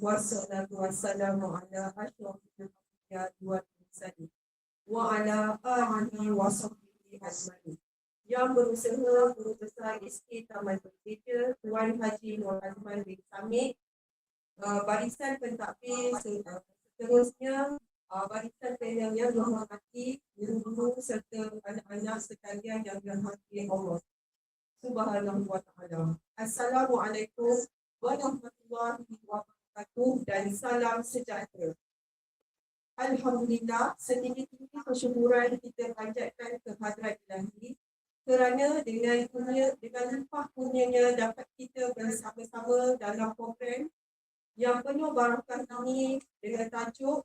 wassalatu wassalamu ala asyrafil anbiya wal mursalin wa ala alihi wa sahbihi ajmain. Yang berusaha Guru Besar SK Taman Merdeka Tuan Haji Nur Azman bin Samit, barisan pentadbir seterusnya, barisan panel yang dihormati, guru-guru serta anak-anak sekalian yang dirahmati Allah Subhanahu wa taala. Assalamualaikum warahmatullahi wabarakatuh dan salam sejahtera. Alhamdulillah, setinggi-tinggi kesyukuran kita panjatkan kehadrat Ilahi kerana dengan limpah kurnianya dapat kita bersama-sama dalam program yang penuh barakah ini dengan tajuk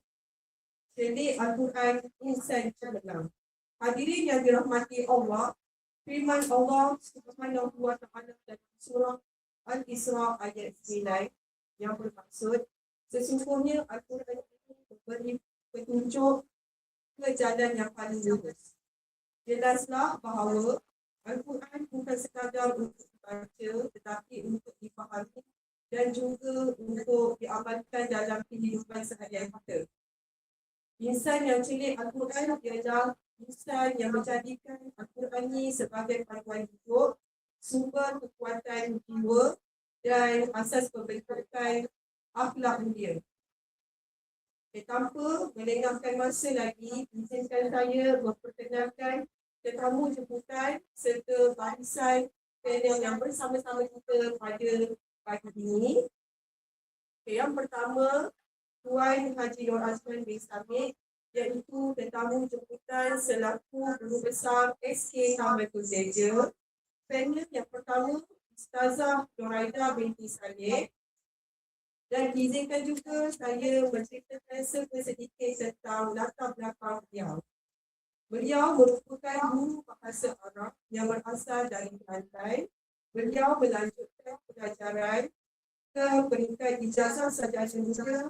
Sedik Al-Quran Insan Cemerlang. Hadirin yang dirahmati Allah, firman Allah Subhanahu wa taala dalam surah Al-Isra ayat 9 yang bermaksud sesungguhnya Al-Quran ini memberi petunjuk ke jalan yang paling lurus. Jelaslah bahawa Al-Quran bukan sekadar untuk dibaca tetapi untuk difahami dan juga untuk diamalkan dalam kehidupan seharian kita. Insan yang celik Al-Quran ialah insan yang menjadikan Al-Quran ini sebagai panduan hidup, sumber kekuatan jiwa dan asas pembentukan akhlak mulia. Tanpa melengahkan masa lagi, izinkan saya memperkenalkan tetamu jemputan serta barisan panel yang bersama-sama kita pada pagi ini. Yang pertama, Tuan Haji Nur Azman bin Samit, iaitu tetamu jemputan selaku Guru Besar SK Taman Merdeka. Panel yang pertama, Ustazah Noraida binti Saleh. Dan diizinkan juga saya menceritakan sedikit tentang latar belakang beliau. Beliau merupakan guru bahasa Arab yang berasal dari Kelantan. Beliau melanjutkan pelajaran ke peringkat ijazah sarjana muda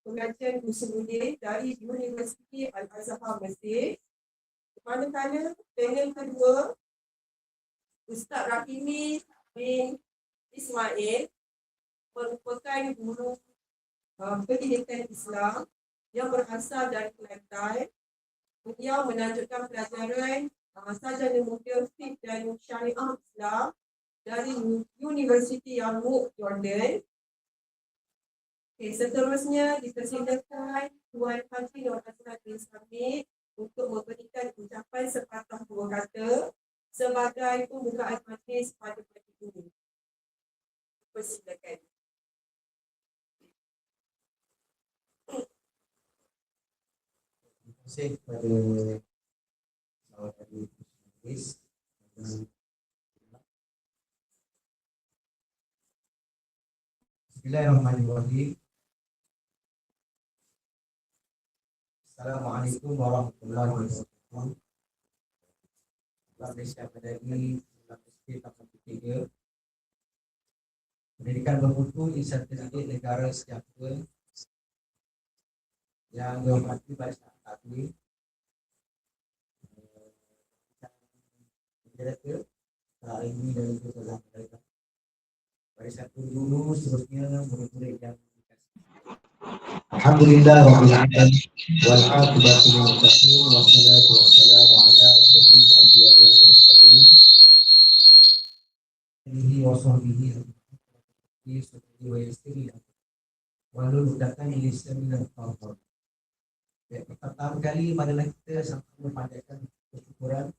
pengajian usuluddin dari Universiti Al-Azhar Mesir. Manakala panel kedua, Ustaz Rahimi bin Ismail merupakan guru pendidikan Islam yang berasal dari Kelantan. Beliau melanjutkan pelajaran sarjana muda fiqh dan syariah Islam dari Universiti Yarmouk, Jordan. Seterusnya dipersilakan Tuan Haji Nur Azman bin Samit untuk memberikan ucapan sepatah dua kata sebagai pembukaan majlis pada pagi ini. Persilakan. Terima kasih kepada sahabat tadi Chris. Bismillahirrahmanirrahim. Assalamualaikum warahmatullahi wabarakatuh. Malaysia pada ini dalam ketiga pendidikan bermutu insan terdidik negara sejahtera yang dihormati barisan akademik menjadi hari ini dari Ustazah mereka barisan guru seterusnya murid-murid yang dikasih. Alhamdulillah rabbil alamin wal aqibatu lil muttaqin wassalatu wassalamu ala asyrofil anbiya'i wal mursalin alihi wa sahbihi wa yastiri walau datang lisan dan faham. Pertama kali marilah kita sama-sama panjatkan kesyukuran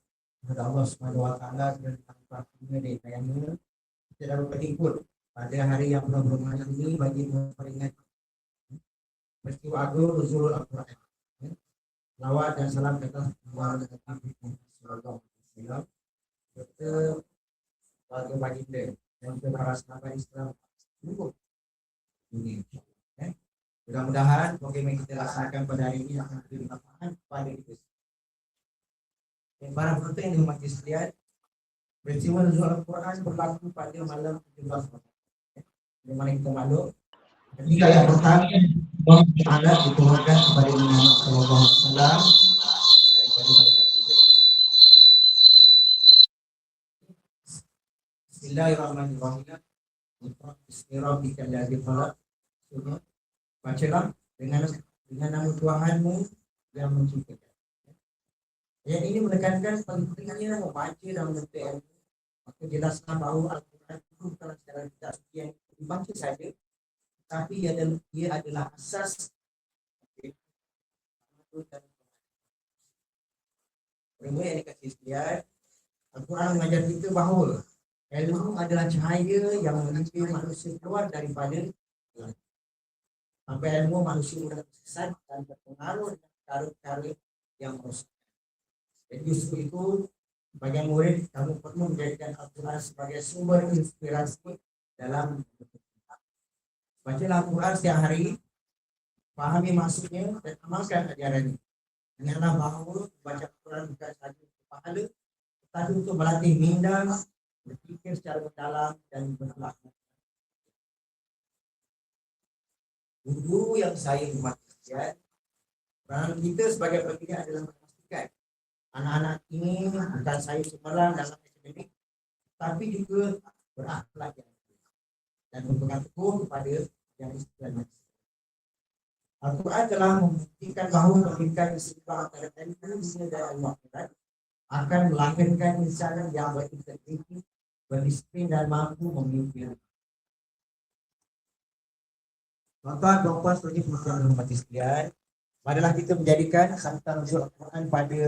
kepada Allah Subhanahu wa taala dan rahmatnya dan sayangnya kita dapat ikut pada hari yang penuh bermakna ini bagi memperingat peristiwa agung nuzul Al-Quran. Selawat dan salam atas Nabi Muhammad sallallahu alaihi wasallam serta warga baginda dan para sahabat Islam seluruh dunia. Mudah-mudahan program yang kita laksanakan pada hari ini akan memberi manfaat kepada kita. Dan para penonton yang dihormati sekalian, peristiwa nuzul Al-Quran berlaku pada malam 17 Ramadan. Di mana kita maklum, ketika yang pertama Allah Taala diturunkan kepada Nabi Muhammad sallallahu alaihi wasallam daripada malaikat Jibril. Bismillahirrahmanirrahim. Bismillahirrahmanirrahim. Bacalah dengan nama Tuhanmu yang menciptakan. Ayat ini menekankan pentingnya membaca dan menuntut ilmu. Maka jelaskan bahawa Al-Quran itu bukanlah secara kitab suci yang dibaca saja, tapi ia adalah asas ilmu yang dikasih sekalian. Al-Quran mengajar kita bahawa ilmu adalah cahaya yang memimpin manusia keluar daripada gelap. Sampai ilmu manusia mudah tersesat dan terpengaruh dengan perkara-perkara yang merosak. Jadi justru itu, bagi murid, kamu perlu menjadikan Al-Quran sebagai sumber inspirasi dalam bacalah Al-Quran setiap hari, fahami maksudnya dan amalkan ajarannya. Ingatlah bahawa baca Al-Quran bukan sahaja untuk pahala, tetapi untuk melatih minda, berfikir secara mendalam dan berakhlak. Guru yang saya hormati, peran kita sebagai pendidik adalah memastikan anak-anak ini bukan saya cemerlang dalam akademik, tapi juga berakhlak yang baik dan berpegang teguh kepada yang istilah. Al-Quran telah membuktikan bahawa pendidikan seimbang antara ilmu dunia dan ilmu akhirat akan melahirkan insan yang berintegriti, berdisiplin dan mampu memimpin. Tuan-tuan, puan-puan, seterusnya penonton dan hormati sekalian, marilah kita menjadikan sambutan nuzul Al-Quran pada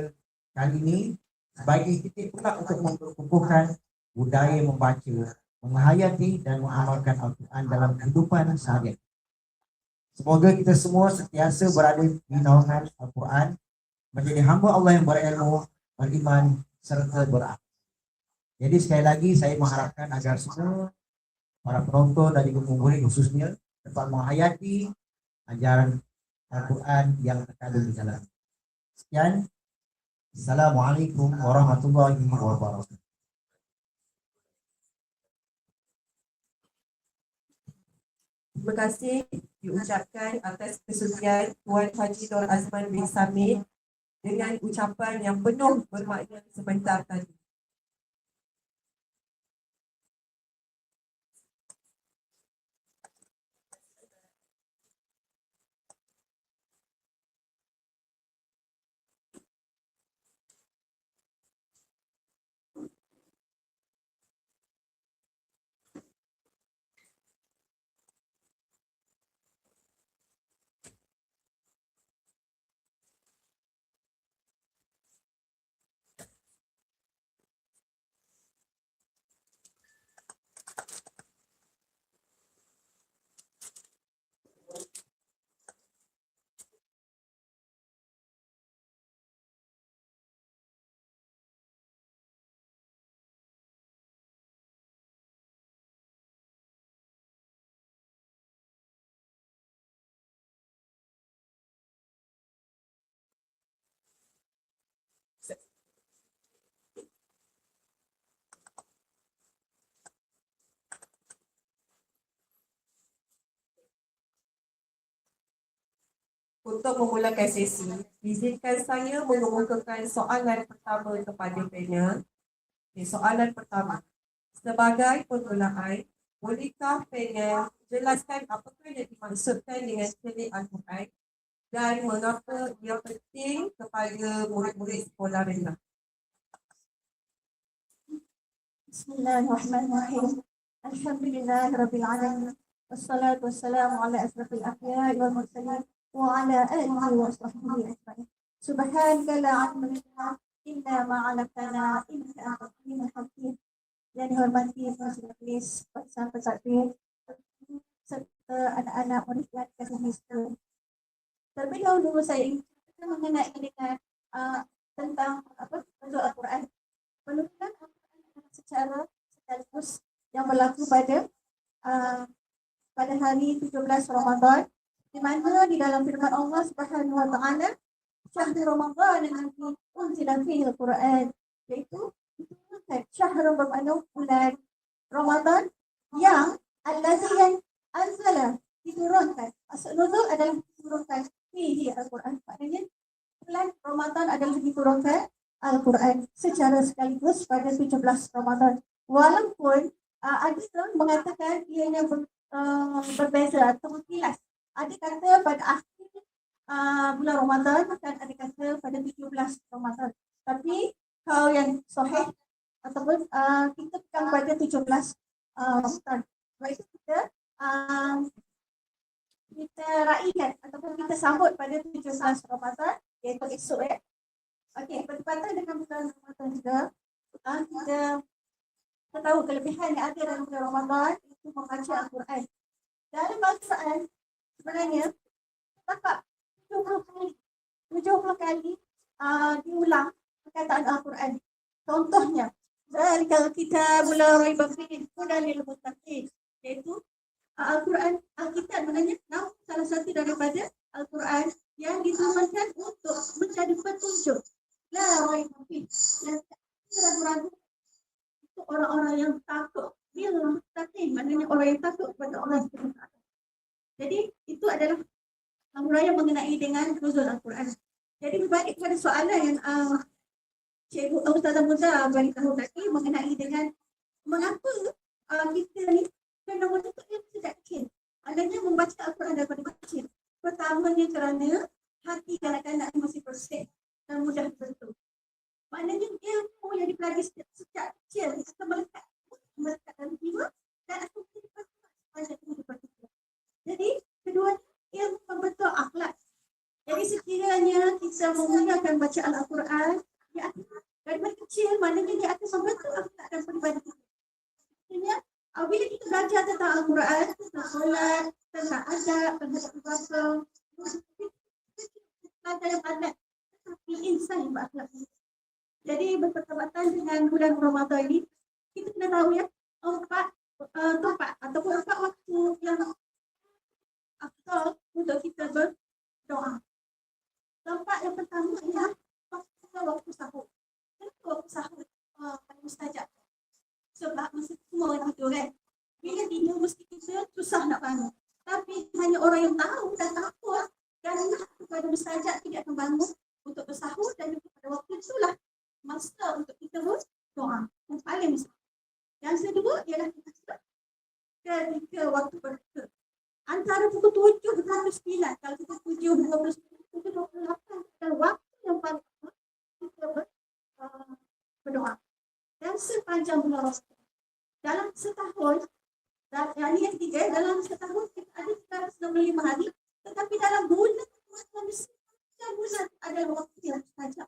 kali ini sebagai titik pula untuk memperkukuhkan budaya membaca, menghayati dan mengamalkan Al-Quran dalam kehidupan seharian. Semoga kita semua sentiasa berada di naungan Al-Quran, menjadi hamba Allah yang berilmu, beriman serta berakhlak. Jadi sekali lagi saya mengharapkan agar semua para penonton dan juga murid khususnya dapat menghayati ajaran Al-Quran yang terkandung di dalam. Sekian. Assalamualaikum warahmatullahi wabarakatuh. Terima kasih diucapkan atas kesudian Tuan Haji Nur Azman bin Samit dengan ucapan yang penuh bermakna sebentar tadi. Untuk memulakan sesi, izinkan saya mengemukakan soalan pertama kepada panel. Soalan pertama, sebagai permulaan, bolehkah panel jelaskan apakah yang dimaksudkan dengan telik Al-Quran dan mengapa ia penting kepada murid-murid sekolah rendah? Bismillahirrahmanirrahim. Alhamdulillahirabbil alamin. Wassalatu wassalamu ala asrafil anbiya'i wal mursalin wa ala alihi wa sahbihi ajma'in. Subhanaka la ilma lana illa ma 'allamtana innaka antal alimul hakim. Yang dihormati majelis peserta serta anak-anak murid yang dikasihi sekalian. Terlebih dahulu saya ingin ceritakan mengenai dengan tentang nuzul Al-Quran. Penurunan Al-Quran secara sekaligus yang berlaku pada hari 17 Ramadan, di mana di dalam firman Allah Subhanahu wa taala, syahrul Ramadan allati unzila fihi al-Quran, iaitu syahrul bermakna bulan Ramadan yang allazi yang anzala diturunkan. Maksud nuzul adalah diturunkan fihi al-Quran. Maknanya bulan Ramadan adalah diturunkan Al-Quran secara sekaligus pada 17 Ramadan. Walaupun ada yang mengatakan ianya berbeza atau berkilas Ada kata pada akhir bulan Ramadan dan ada kata pada 17 Ramadan. Tapi kalau yang sahih ataupun kita pegang pada 17 Ramadan. Sebab itu kita raikan ataupun kita sambut pada 17 Ramadan iaitu esok ya. Okey, bertepatan dengan bulan Ramadan juga, kita tahu kelebihan yang ada dalam bulan Ramadan itu membaca Al-Quran. Dalam Al-Quran sebenarnya dapat 70 kali diulang perkataan Al-Quran. Contohnya, zalikal kitabul la raiba fihi hudan lil muttaqin, iaitu Al-Quran, Alkitab sebenarnya salah satu daripada Al-Quran yang diturunkan untuk menjadi petunjuk. La raiba fihi, yang tak ragu-ragu untuk orang-orang yang takut. Lil muttaqin, maknanya orang yang takut kepada Allah SWT. Jadi itu adalah huraian mengenai dengan nuzul Al-Quran. Jadi berbalik kepada soalan yang Cikgu Ustazah Muza beritahu tadi mengenai dengan mengapa kita ni kena menuntut ilmu sejak kecil. Adanya membaca Al-Quran daripada kecil. Pertamanya kerana hati kanak-kanak masih proses dan mudah terbentuk. Maknanya ilmu yang dipelajari sejak kecil akan melekat dalam jiwa dan akan menjadi pada kehidupan kita. Jadi kedua, ilmu membentuk akhlak. Jadi sekiranya kita menggunakan bacaan Al-Quran, dia akan daripada kecil, maknanya dia akan membentuk akhlak dan peribadi kita. Maksudnya, bila kita belajar tentang Al-Quran, tentang solat, tentang adab, tentang bahasa, belajar yang padat, tetapi insan yang berakhlak. Jadi bertepatan dengan bulan Ramadan ini, kita kena tahu ya, empat tempat ataupun 4 waktu yang afdal untuk kita berdoa. Tempat yang pertama ialah waktu sahur. Kenapa waktu sahur paling mustajab? Sebab masa semua orang tidur kan. Bila tidur mesti kita susah nak bangun. Tapi hanya orang yang tahu dan takut dan nak kepada mustajab tidak akan bangun untuk bersahur, dan pada waktu itulah masa untuk kita berdoa. Yang paling mustajab. Yang kedua ialah ketika waktu berbuka. Antara pukul 7 dan 9, kalau kita 7:29, 7:28 adalah waktu yang paling kita berdoa. Dan sepanjang bulan Ramadan, dalam setahun, dan yang ketiga, dalam setahun kita ada 165 hari, tetapi dalam bulan bulan adalah waktu yang mustajab.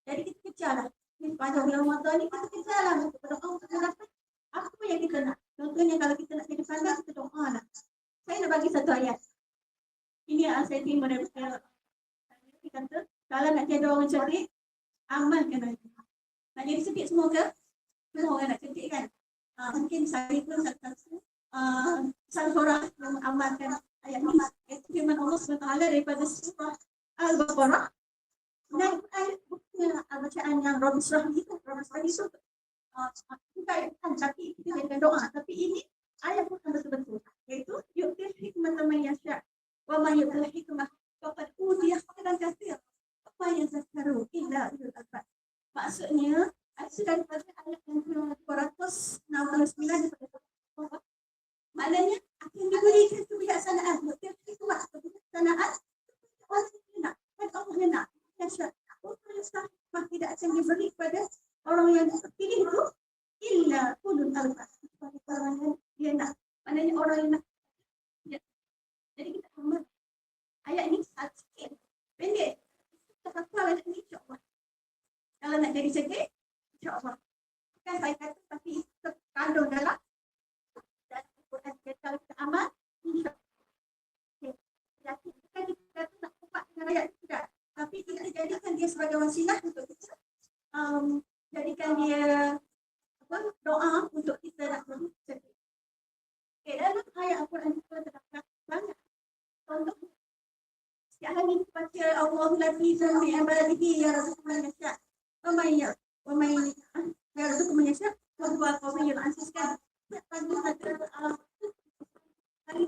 Jadi kita kejarlah. Sepanjang bulan Ramadan ni kita kejarlah untuk berdoa untuk mendapat apa yang kita nak. Contohnya kalau kita nak jadi pandai, kita doa lah. Saya nak bagi satu ayat. Ini yang saya terima daripada dia kata, kalau nak jadi orang cerdik, amalkan ayat. Nak jadi cerdik semua ke? Semua orang nak cerdik kan? Mungkin saya pun satu salah seorang yang mengamalkan ayat ini. Iaitu firman Allah SWT daripada surah Al-Baqarah. Dan ayat bacaan yang Rabbi Syrah itu, bukan tapi kita dengan doa. Tapi ini ayat bukan betul-betul. Iaitu yu'til hikmata man yasha' wa man yu'til hikmah faqad utiya khairan katsir wa ma yazakkaru illa ulul albab. Maksudnya itu daripada ayat yang ke-269 daripada Allah. Maknanya akan diberikan kebijaksanaan, yu'til hikmah, kebijaksanaan orang yang nak, dan Allah yang nak. Yasha' orang yang sahih tidak akan diberi kepada orang yang terpilih itu illa ulul albab. Orang yang dia nak. Maknanya orang yang nak. Ya. Jadi kita amal. Ayat ini sikit. Pendek. Kita hafal ayat ini insyaAllah. Kalau nak jadi cerdik, insyaAllah. Bukan saya kata, tapi terkandung dalam Al-Quran. Kalau kita amal, insyaAllah. Jadi bukan kita kata nak kupat dengan ayat itu tidak. Tapi kita jadikan dia sebagai wasilah untuk kita. Jadikan dia doa untuk kita nak bercerdik. Okay, dalam ayat Al-Quran itu terdapat banyak contoh. Setiap hari kita baca Allahu latifun bi ibadihi yarzuqu man yasha' wa man yarzuqu man yasha' wa huwa al-qawiyyul aziz. Kan tadi ada hari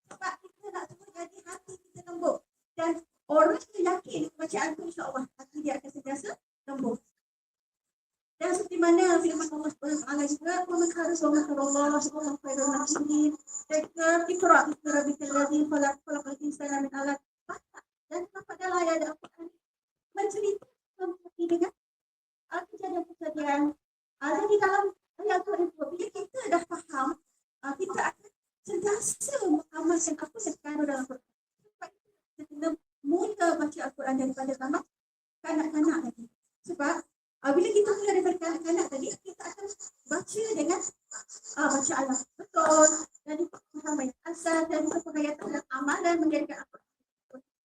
sebab kita nak semua jadi hati kita lembut, dan orang yang yakin bacaan itu insya-Allah hati dia akan sentiasa lembut. Dan seperti mana firman firman Allah SWT juga, "Wa man khara rahmatullahi wa khairul nasihin." Dan Iqra bismi rabbikal ladzi khalaq, khalaqal insana min 'alaq. Dan pada ayat Al-Quran menceritakan dengan kejadian-kejadian. Jadi dalam ayat Al-Quran itu, bila kita dah faham, kita akan sentiasa mengamalkan apa yang terkandung dalam Al-Quran. Sebab kita kena mula baca Al-Quran daripada zaman kanak-kanak tadi. Sebab bila kita mula daripada kanak-kanak tadi, kita akan baca dengan baca Allah betul dan dipahami asal dan penghayatan dan amalan menjadikan Al-Quran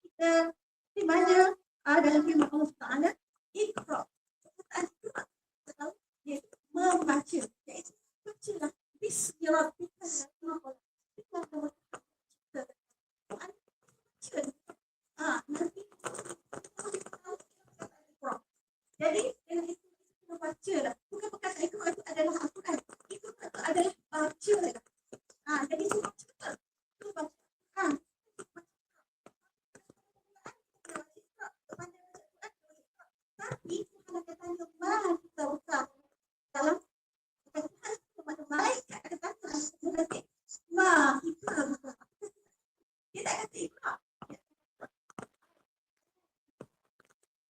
kita di mana dalam firman Allah Taala, Iqra. Perkataan dia membaca, iaitu bacalah bismi rabbikal ladzi khalaq. Nanti jadi dengan itu kita baca lah. Bukan perkataan itu adalah Al-Quran. Itu adalah baca lah. Jadi semua cepat. Itu baca. Tapi kalau katanya mari kita buka dalam kata malaikat kata berarti kita buka. Dia tak kata ikra.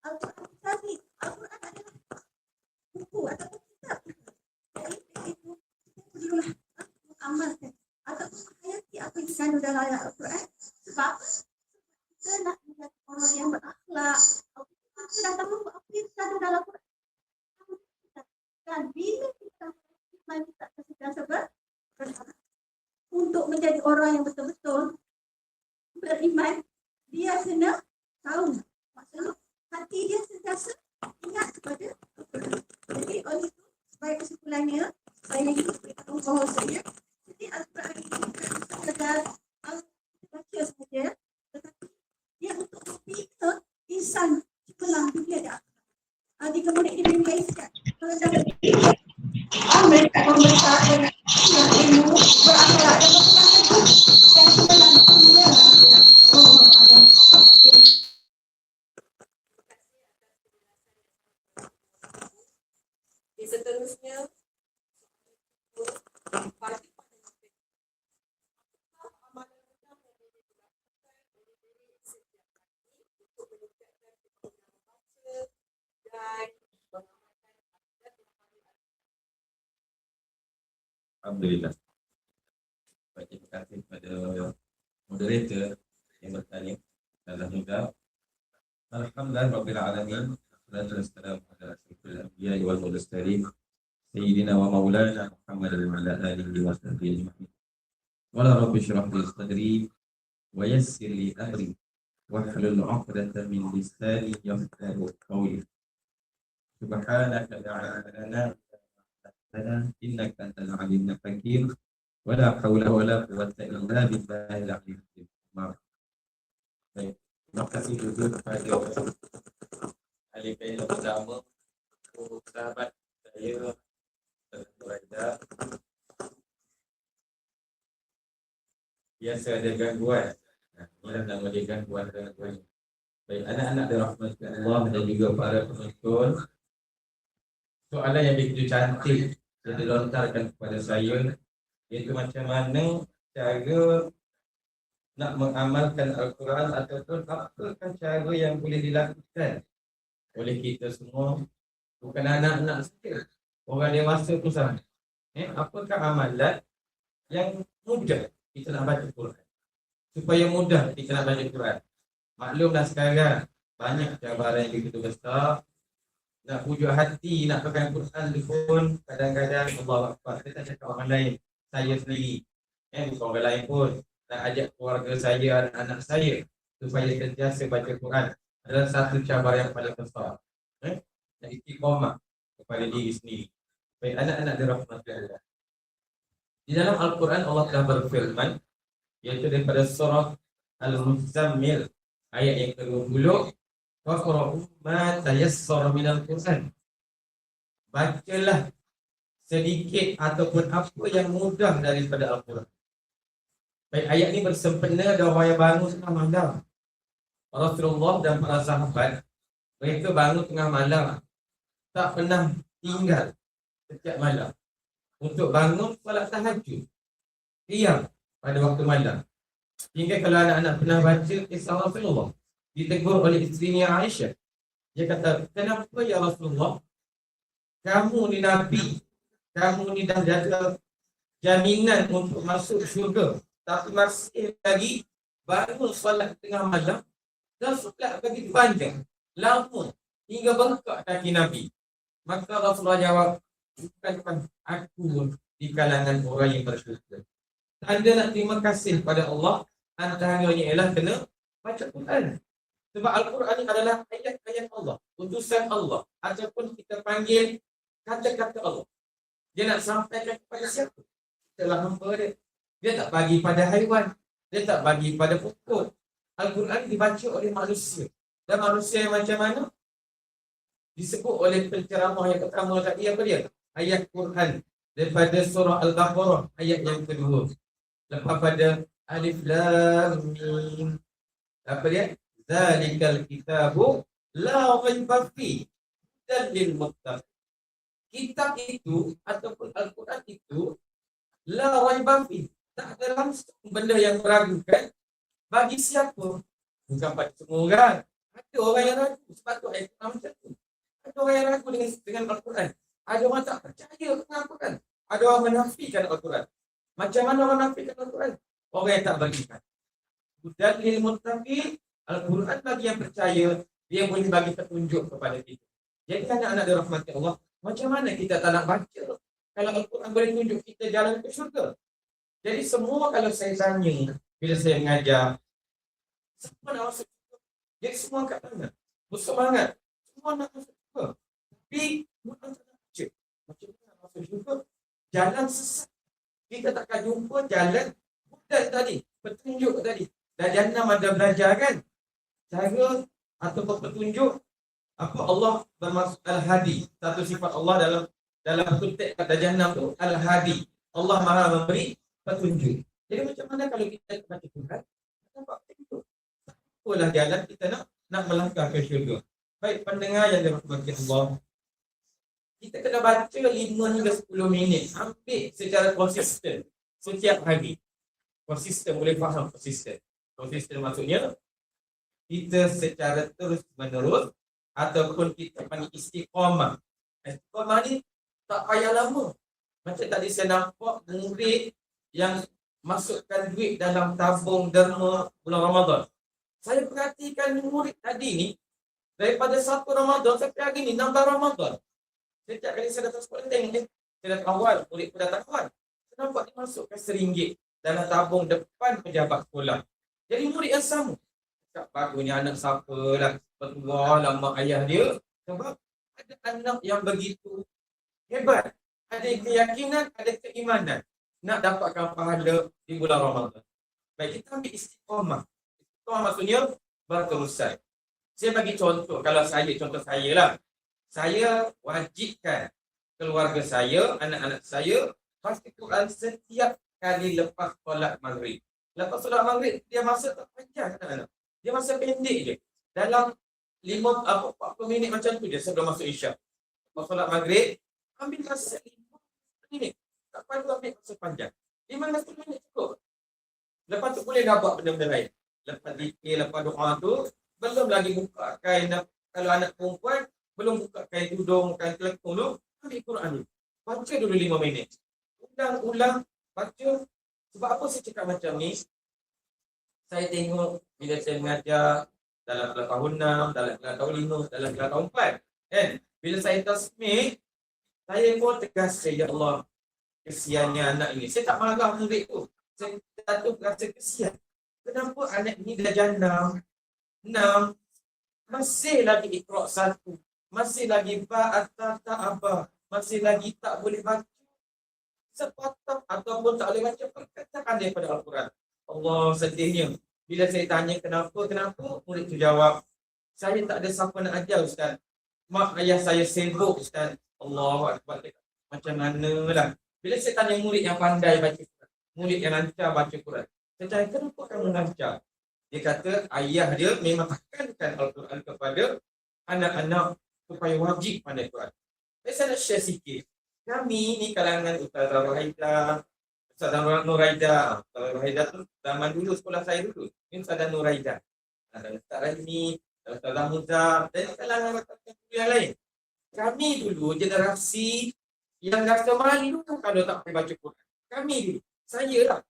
Al-Quran tadi, Al-Quran adalah buku atau kitab. Jadi itu kita perlulah mengamalkan atau menghayati apa yang dikandung dalam ayat Al-Quran. Sebab kita nak menjadi orang yang berakhlak. Kita dah tahu apa yang dikandung dalam Al-Quran. Dan bila kita sentiasa beriman, untuk menjadi orang yang betul-betul beriman, dia kena tahu maksudnya hati dia sentiasa ingat kepada Al-Quran. Jadi oleh itu, sebagai kesimpulannya, saya ingin beritahu bahawasanya jadi Al-Quran ini bukan sekadar baca saja, tetapi dia untuk membina insan cemerlang dunia dan akhirat. Di kemudian ini mengaitkan kalau dapat mereka membesar dengan ilmu, berakhlak dan berpengaruh dan cemerlang dunia dan akhirat. Seterusnya, bagi amalan kita menjadi dilakukan oleh diri setiap hari untuk meningkatkan kemampuan membaca dan mengamalkan akidat yang hari-hari. Alhamdulillah. Terima kasih kepada moderator yang bertanya. Alhamdulillah. Alhamdulillah Rabbil Alamin. Wassalamu ala asyrafil anbiya'i wal mursalin sayyidina wa maulana Muhammadin wa ala alihi wa sahbihi ajma'in. Wa la rabbi shrah li sadri wa yassir li amri wahlul 'uqdatam min lisani yafqahu qawli. Subhanaka la ilma lana illa innaka antal alimul hakim. Wa la haula wa la quwwata illa billahil aliyyil azim. Baik. Terima kasih juga kepada ahli panel pertama, sahabat saya Raida. Biasa ada gangguan. Inilah nama dia gangguan. Baik, anak-anak dirahmati Allah dan juga para penonton. Soalan yang begitu cantik yang dilontarkan kepada saya, iaitu macam mana cara nak mengamalkan Al-Quran ataupun apakah cara yang boleh dilakukan oleh kita semua, bukan anak-anak saja, orang dewasa pun sama. Apakah amalan yang mudah kita nak baca Quran, supaya mudah kita nak baca Quran? Maklumlah sekarang banyak cabaran yang begitu besar. Nak pujuk hati, nak pegang Quran pun kadang-kadang Allah Akbar, saya tak cakap orang lain, saya sendiri, bukan orang lain pun, nak ajak keluarga saya, anak-anak saya supaya sentiasa baca Quran adalah satu cabaran yang paling besar. Nak istiqamah kepada diri sendiri. Baik, anak-anak dirahmati Allah. Di dalam Al-Quran Allah telah berfirman, iaitu daripada surah Al-Muzammil ayat yang ke-20, "Faqra'u ma tayassara minal Qur'an." Bacalah sedikit ataupun apa yang mudah daripada Al-Quran. Baik, ayat ini bersempena dengan orang yang bangun tengah malam. Rasulullah dan para sahabat, mereka bangun tengah malam, tak pernah tinggal setiap malam untuk bangun solat tahajud. Qiyam pada waktu malam. Hingga kalau anak-anak pernah baca kisah Rasulullah, ditegur oleh isterinya Aisyah. Dia kata, kenapa ya Rasulullah, kamu ni Nabi, kamu ni dah ada jaminan untuk masuk syurga, tapi masih lagi bangun solat tengah malam dan solat begitu panjang, lama, hingga bengkak kaki Nabi. Maka Rasulullah jawab, bukan aku di kalangan orang yang bersyurga. Anda nak terima kasih pada Allah, antaranya ialah kena baca Quran. Sebab Al-Quran ini adalah ayat-ayat Allah, utusan Allah, ataupun kita panggil kata-kata Allah. Dia nak sampaikan kepada siapa? Itulah hamba dia. Dia tak bagi pada haiwan, dia tak bagi pada pokok. Al-Quran dibaca oleh manusia. Dan manusia yang macam mana? Disebut oleh penceramah yang pertama tadi apa dia? Ayat Quran daripada surah Al-Baqarah ayat yang kedua. Lepas pada Alif Lam Mim. Apa dia? Zalikal kitabu la raiba fihi hudan lil muttaqin. Kitab itu ataupun Al-Quran itu la raiba fihi, tak ada langsung benda yang meragukan bagi siapa? Bukan pada semua orang. Ada orang yang ragu sebab tu ayat Quran macam tu. Ada orang yang ragu dengan Al-Quran. Ada orang tak percaya dengan Al-Quran. Ada orang menafikan Al-Quran. Macam mana orang menafikan Al-Quran? Orang yang tak beriman. Hudan lil muttaqin. Al-Quran bagi yang percaya, dia boleh bagi petunjuk kepada kita. Jadi anak-anak dirahmati Allah, macam mana kita tak nak baca kalau Al-Quran boleh tunjuk kita jalan ke syurga? Jadi semua kalau saya tanya, bila saya mengajar, siapa nak masuk syurga? Jadi semua angkat tangan, bersemangat, semua nak masuk syurga. Tapi, bukan tak nak baca. Macam mana nak masuk syurga? Jalan sesat. Kita takkan jumpa jalan budak tadi, petunjuk tadi. Dan jannah ada belajar kan? Cara ataupun petunjuk apa Allah bermaksud Al-Hadi. Satu sifat Allah dalam konteks kata jannah tu Al-Hadi. Allah Maha memberi petunjuk. Jadi macam mana kalau kita baca Quran, nampak petunjuk. Apalah jalan kita nak melangkah ke syurga. Baik pendengar yang dirahmati Allah, kita kena baca 5 hingga 10 minit. Ambil secara konsisten setiap hari. Konsisten, boleh faham konsisten. Konsisten maksudnya kita secara terus menerus ataupun kita panggil istiqamah. Istiqamah ni tak payah lama. Macam tadi saya nampak murid yang masukkan duit dalam tabung derma bulan Ramadan. Saya perhatikan murid tadi ni daripada 1 Ramadan sampai hari ni 16 Ramadan. Setiap kali saya datang sekolah tengok ni, saya datang awal, murid pun datang awal. Saya nampak dia masukkan RM1 dalam tabung depan pejabat sekolah. Jadi murid yang sama. Tak bagusnya anak siapa lah, petua lah mak ayah dia. Sebab ada anak yang begitu hebat. Ada keyakinan, ada keimanan. Nak dapatkan pahala di bulan Ramadan. Baik, kita ambil istiqamah. Istiqamah maksudnya berterusan. Saya bagi contoh, kalau contoh saya lah. Saya wajibkan keluarga saya, anak-anak saya, baca Quran setiap kali lepas solat maghrib. Lepas solat maghrib, dia masa tak panjang anak-anak. Dia masa pendek je. Dalam 40 minit macam tu je sebelum masuk isyak. Lepas solat maghrib, ambil masa 5 minit. Tak perlu ambil masa panjang. 5-10 minit cukup. Lepas tu boleh dah buat benda-benda lain. Lepas zikir, lepas doa tu, belum lagi buka kain. Kalau anak perempuan, belum buka kain tudung, kain kelekung tu, ambil Quran dulu. Baca dulu 5 minit. Ulang-ulang, baca. Sebab apa saya cakap macam ni? Saya tengok bila saya mengajar dalam kelas tahun 6, dalam kelas tahun 5, dalam kelas tahun 4. Kan? Bila saya tasmih, saya pun tegas, ya Allah, kesiannya anak ini. Saya tak marah murid tu. Saya tu rasa kesian. Kenapa anak ini dah jannah 6, masih lagi Iqra' 1, masih lagi Ba'atta Ta'abah, masih lagi tak boleh baca sepatah ataupun tak boleh baca perkataan daripada Al-Quran. Allah sedihnya. Bila saya tanya kenapa, murid tu jawab, saya tak ada siapa nak ajar Ustaz. Mak ayah saya sibuk Ustaz. Allahu Akbar. Macam mana lah. Bila saya tanya murid yang pandai baca Quran, murid yang lancar baca Quran, saya tanya kenapa kamu lancar? Dia kata ayah dia memang tekankan Al-Quran kepada anak-anak supaya wajib pandai Quran. Saya nak share sikit. Kami ni kalangan Ustazah Nuraida, Ustazah Nuraida. Ustazah Nuraida tu zaman dulu sekolah saya dulu. Ini Ustazah Nuraida. Ada Ustaz Rahimi, ada Ustazah Muza, dan kalangan yang lain. Kami dulu generasi yang rasa malu kalau tak boleh baca Quran. Kami dulu. Saya lah.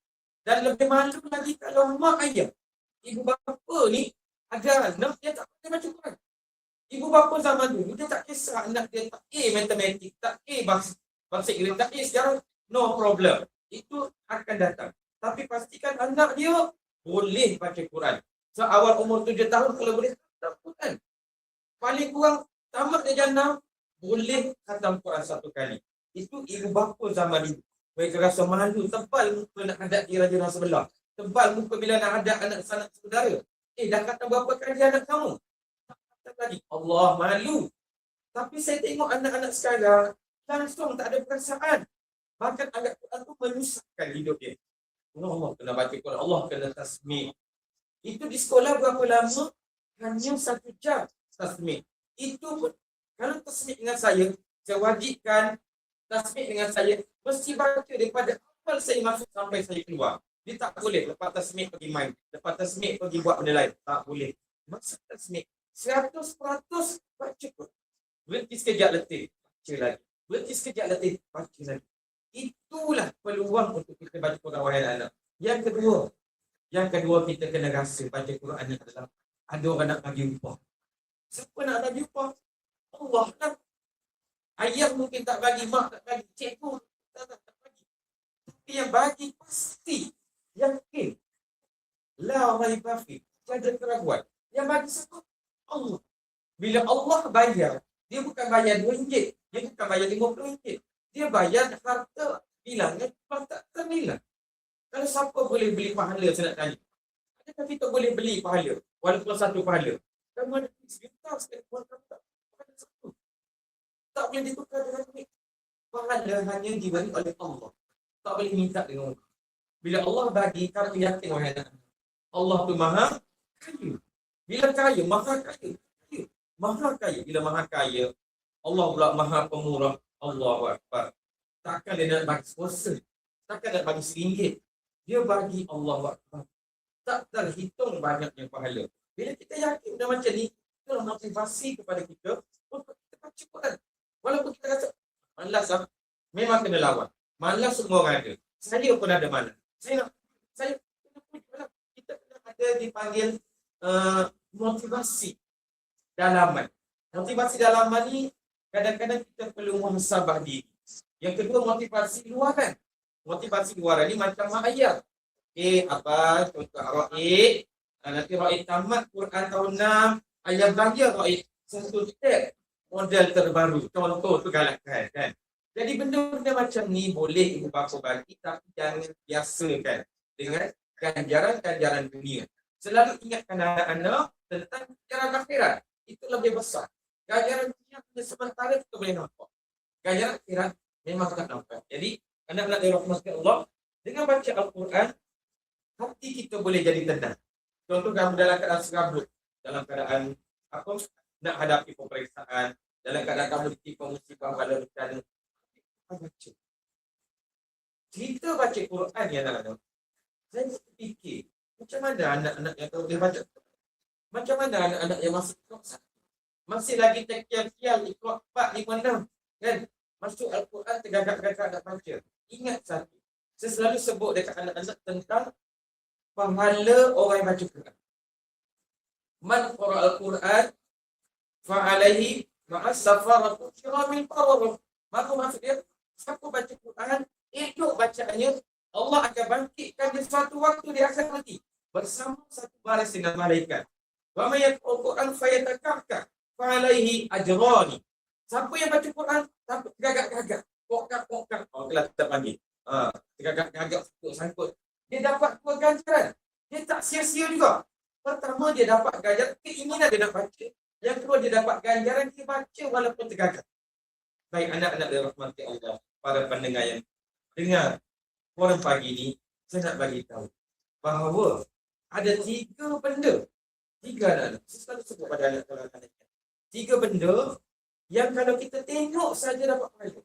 Dan lebih malu lagi kalau mak ayah, ibu bapa ni ada anak dia tak boleh baca Quran. Ibu bapa zaman dulu dia tak kisah anak dia tak matematik, tak bahasa Inggeris, tak sejarah, no problem. Itu akan datang. Tapi pastikan anak dia boleh baca Quran. So awal umur 7 tahun kalau boleh khatam Quran. Paling kurang tamat darjah 6 boleh khatam Quran 1 kali. Itu ibu bapa zaman dulu. Mereka rasa malu, tebal muka nak hadap di raja sebelah. Tebal muka bila nak hadap anak sanak saudara. Dah kata berapa kali anak kamu? Tak kata lagi. Allah malu. Tapi saya tengok anak-anak sekarang langsung tak ada perasaan. Bahkan agak Quran tu menyusahkan hidup dia. Allah kena baca Quran, Allah kena tasmih. Itu di sekolah berapa lama? Hanya 1 jam tasmih. Itu pun kalau tasmih dengan saya wajibkan tasmih dengan saya mesti baca daripada awal saya masuk sampai saya keluar. Dia tak boleh lepas tasmih pergi main, lepas tasmih pergi buat benda lain. Tak boleh. Masa tasmih 100% baca Quran. Berhenti sekejap letih, baca lagi. Berhenti sekejap letih, baca lagi. Itulah peluang untuk kita baca Quran, wahai anak. Yang kedua kita kena rasa baca Quran ni adalah ada orang nak bagi upah. Siapa nak bagi upah? Allah lah. Ayah mungkin tak bagi, mak tak bagi, cikgu tak bagi. Tapi yang bagi pasti, yakin. La raiba fi, tiada keraguan. Yang bagi siapa? Allah. Bila Allah bayar, dia bukan bayar RM2, dia bukan bayar RM50. Dia bayar harta bilangnya tak ternilai. Kalau siapa boleh beli pahala, saya nak tanya. Adakah kita boleh beli pahala? Walaupun 1 pahala. Kamu ada juta sekali buat tak? Pahala 1. Tak boleh ditukar dengan duit. Pahala hanya diberi oleh Allah. Tak boleh minta dengan orang. Bila Allah bagi, kamu yakin wahai anak. Allah tu maha kaya. Bila kaya, maha kaya. Maha kaya. Bila maha kaya, Allah pula maha pemurah. Allahu Akbar. Takkan dia nak bagi sponsor. Takkan nak bagi RM1. Dia bagi Allahu Akbar. Tak terhitung banyaknya pahala. Bila kita yakin benda macam ni, itulah motivasi kepada kita untuk kita baca Quran. Walaupun kita rasa malas lah, memang kena lawan. Malas semua orang ada. Saya pun ada malas. Saya kena kita kena ada dipanggil motivasi dalaman. Motivasi dalaman ni kadang-kadang kita perlu muhasabah diri. Yang kedua, motivasi luaran. Motivasi luaran ni macam mak ayah. Apa contoh Raid, nanti Raid tamat Quran tahun 6, ayah bagi Raid satu step model terbaru. Contoh tu galakkan kan. Jadi benda-benda macam ni boleh ibu bapa bagi, tapi jangan biasakan dengan ganjaran-ganjaran dunia. Selalu ingatkan anak-anak tentang ganjaran akhirat. Itu lebih besar. Ganjaran dunia sementara kita boleh nampak. Ganjaran akhirat memang tak nampak. Jadi anak-anak dirahmati Allah, dengan baca Al-Quran, hati kita boleh jadi tenang. Contoh kamu dalam keadaan serabut, dalam keadaan apa nak hadapi pemeriksaan, dalam keadaan kamu ditimpa musibah pada rencana, baca. Kita baca Quran ya anak-anak. Saya fikir, macam mana anak-anak yang tahu dia baca? Macam mana anak-anak yang masih lagi terkial-kial ikut 4, 5, 6 kan? Masuk Al-Quran tergagak-gagak nak baca. Ingat satu, saya selalu sebut dekat anak-anak tentang pahala orang yang baca Quran. Man qara al-Quran fa'alaihi ma'as safaratu kiramil bararah. Maka maksud dia, siapa baca Quran, elok bacaannya, Allah akan bangkitkan dia suatu waktu di akhir nanti bersama satu baris dengan malaikat. Wa may yaqra'u Quran fayatakakka fa'alaihi ajrani. Siapa yang baca Quran tapi gagak-gagak, kokak-kokak, kalau kita panggil, gagak-gagak sangkut, dia dapat 2 ganjaran. Dia tak sia-sia juga. Pertama, dia dapat ganjaran keinginan dia nak baca. Yang kedua, dia dapat ganjaran dia baca walaupun tergagak. Baik anak-anak dirahmati Allah, para pendengar yang dengar forum pagi ni, saya nak bagi tahu bahawa ada 3 benda. 3 anak-anak. Saya selalu sebut pada anak-anak. 3 benda yang kalau kita tengok saja dapat pahala.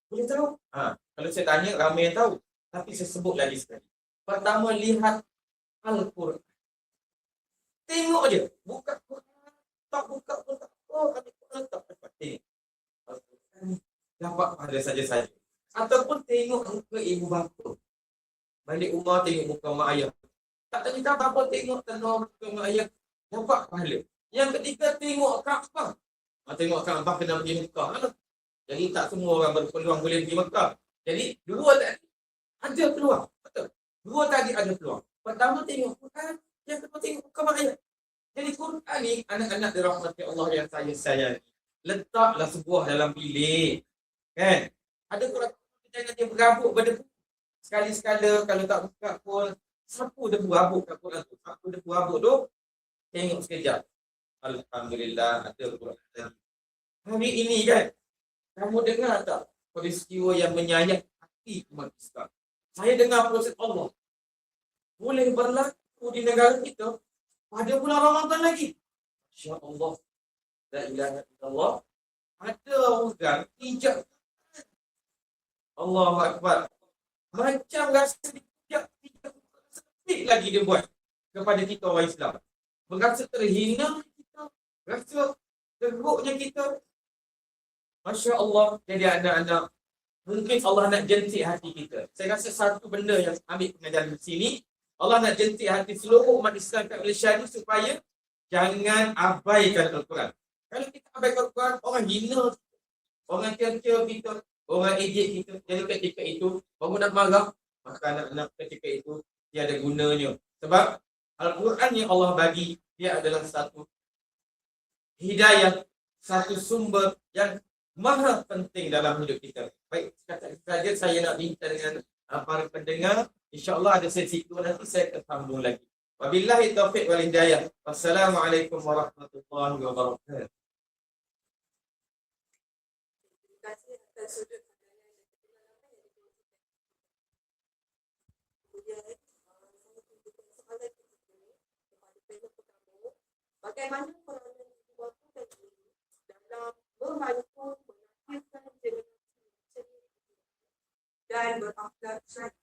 Boleh tahu? Kalau saya tanya, ramai yang tahu. Tapi saya sebut lagi sekali. Pertama, lihat Al-Quran. Tengok je. Buka Quran. Tak buka pun tak. Oh, ada Quran tak dapat tengok. Al-Quran ni dapat pada saja-saja. Ataupun tengok muka ibu bapa. Balik rumah tengok muka mak ayah. Tak tanya apa-apa, tengok tengok muka mak ayah. Dapat pahala. Yang ketiga, tengok Kaabah. Tengok Kaabah kena pergi Mekah. Jadi tak semua orang berpeluang boleh pergi Mekah. Jadi dua tadi ada peluang. Betul. Dua tadi ada peluang. Pertama tengok Quran, yang kedua tengok muka mak ayah. Jadi Quran ni anak-anak dirahmati Allah yang saya sayangi. Letaklah sebuah dalam bilik. Kan? Ada Quran jangan dia berabuk berdebu. Sekali-sekala kalau tak buka pun sapu debu rabuk kat Quran tu. Sapu debu rabuk tu tengok sekejap. Alhamdulillah ada Quran tadi. Hari ini kan kamu dengar tak peristiwa yang menyayat hati umat Islam? Saya dengar proses Allah boleh berlaku di negara kita pada bulan Ramadan lagi. Masya-Allah. La ilaha illallah. Ada orang hijab. Allahu akbar. Macam rasa tidak sedikit lagi dia buat kepada kita orang Islam. Berasa terhina kita, rasa teruknya kita. Masya Allah. Jadi anak-anak, mungkin Allah nak jentik hati kita. Saya rasa satu benda yang ambil pengajaran di sini, Allah nak jentik hati seluruh umat Islam kat Malaysia ni supaya jangan abaikan Al-Quran. Kalau kita abaikan Al-Quran, orang hina, orang kira-kira kita, orang ejek kita. Jadi ketika itu, baru nak marah, maka anak-anak ketika itu, dia ada gunanya. Sebab Al-Quran yang Allah bagi, dia adalah satu hidayah, satu sumber yang maha penting dalam hidup kita. Baik, sekali saja saya nak bincang dengan para pendengar. InsyaAllah ada sesi itu nanti saya akan sambung lagi. Wabillahi taufiq wal hidayah. Wassalamualaikum warahmatullahi wabarakatuh. Terima kasih atas sudut pandang dan pengalaman yang dikongsikan. Kemudian, saya tunjukkan soalan ketiga kepada panel pertama. Bagaimana peranan ibu bapa dan guru dalam membantu melahirkan generasi sendiri dan berakhlak syariah?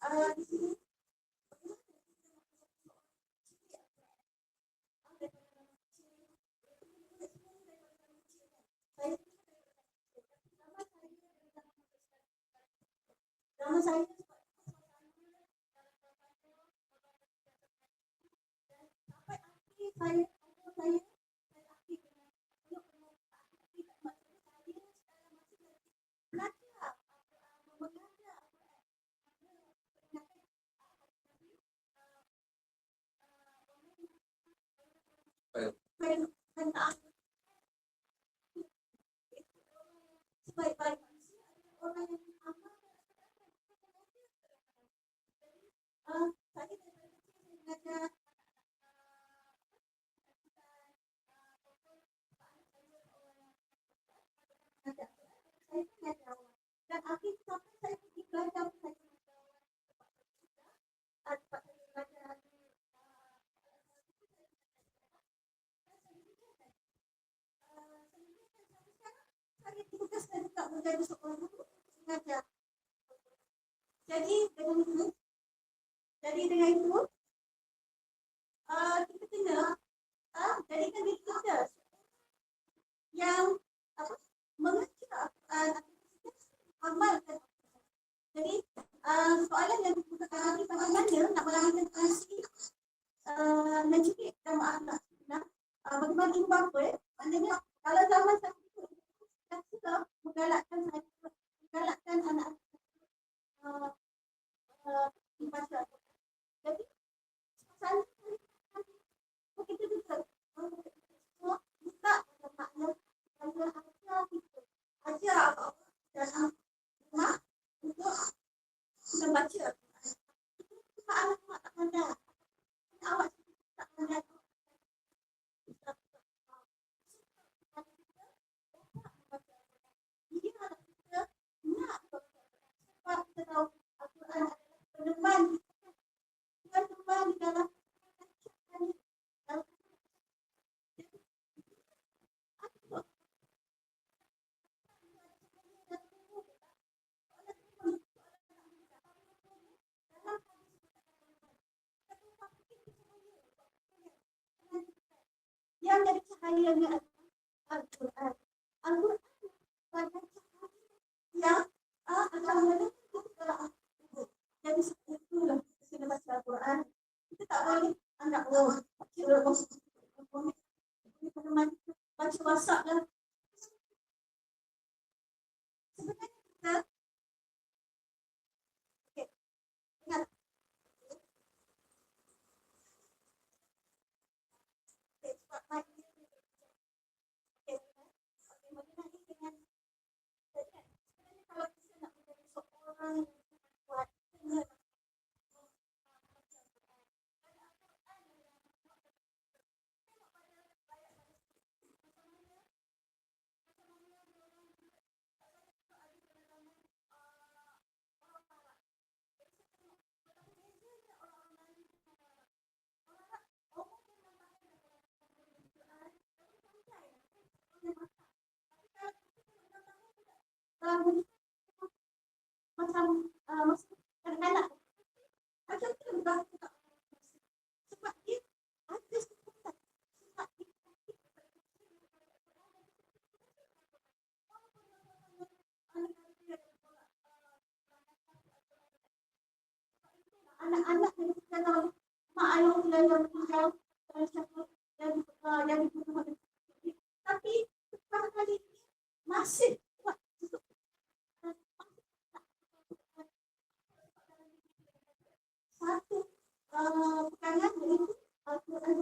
Di sini nama saya sampai akhir saya sebaik-baik manusia adalah orang yang amal dan saya daripada kecil saya mengajar dan akhir sampai saya pergi belajar saya tempat saya belajar saya ditugaskan juga menjadi seorang guru mengajar. Jadi dengan itu kita kena jadikan diri kita yang mengajar amalkan. Jadi soalan yang dikemukakan nanti bagaimana nak melahirkan generasi mendidik dan berakhlak. Bagaimana ibu bapa maknanya kalau zaman saya suka menggalakkan anak membaca. Jadi saya kita juga buka makna saya ajar dalam rumah untuk membaca. Anak-anak tak pandai. Awak tak pandai. yang dari cahayanya Al-Quran. Al-Quran pada cahaya yang akan menutup dalam tubuh. Jadi itulah kita baca Al-Quran. Kita tak boleh anak Allah kira baca WhatsApp lah. Sebenarnya kita ingat sebab lagi bagaimana dengan sebenarnya kalau kita nak menjadi seorang yang kuat, kena macam anak-anak macam tu juga sebab dia ada sebutan sebab dia anak-anak yang dalam mak ayah yang tinggal yang dibutuhkan tapi pada kali ini masih kuat untuk satu pegangan iaitu Al-Quran.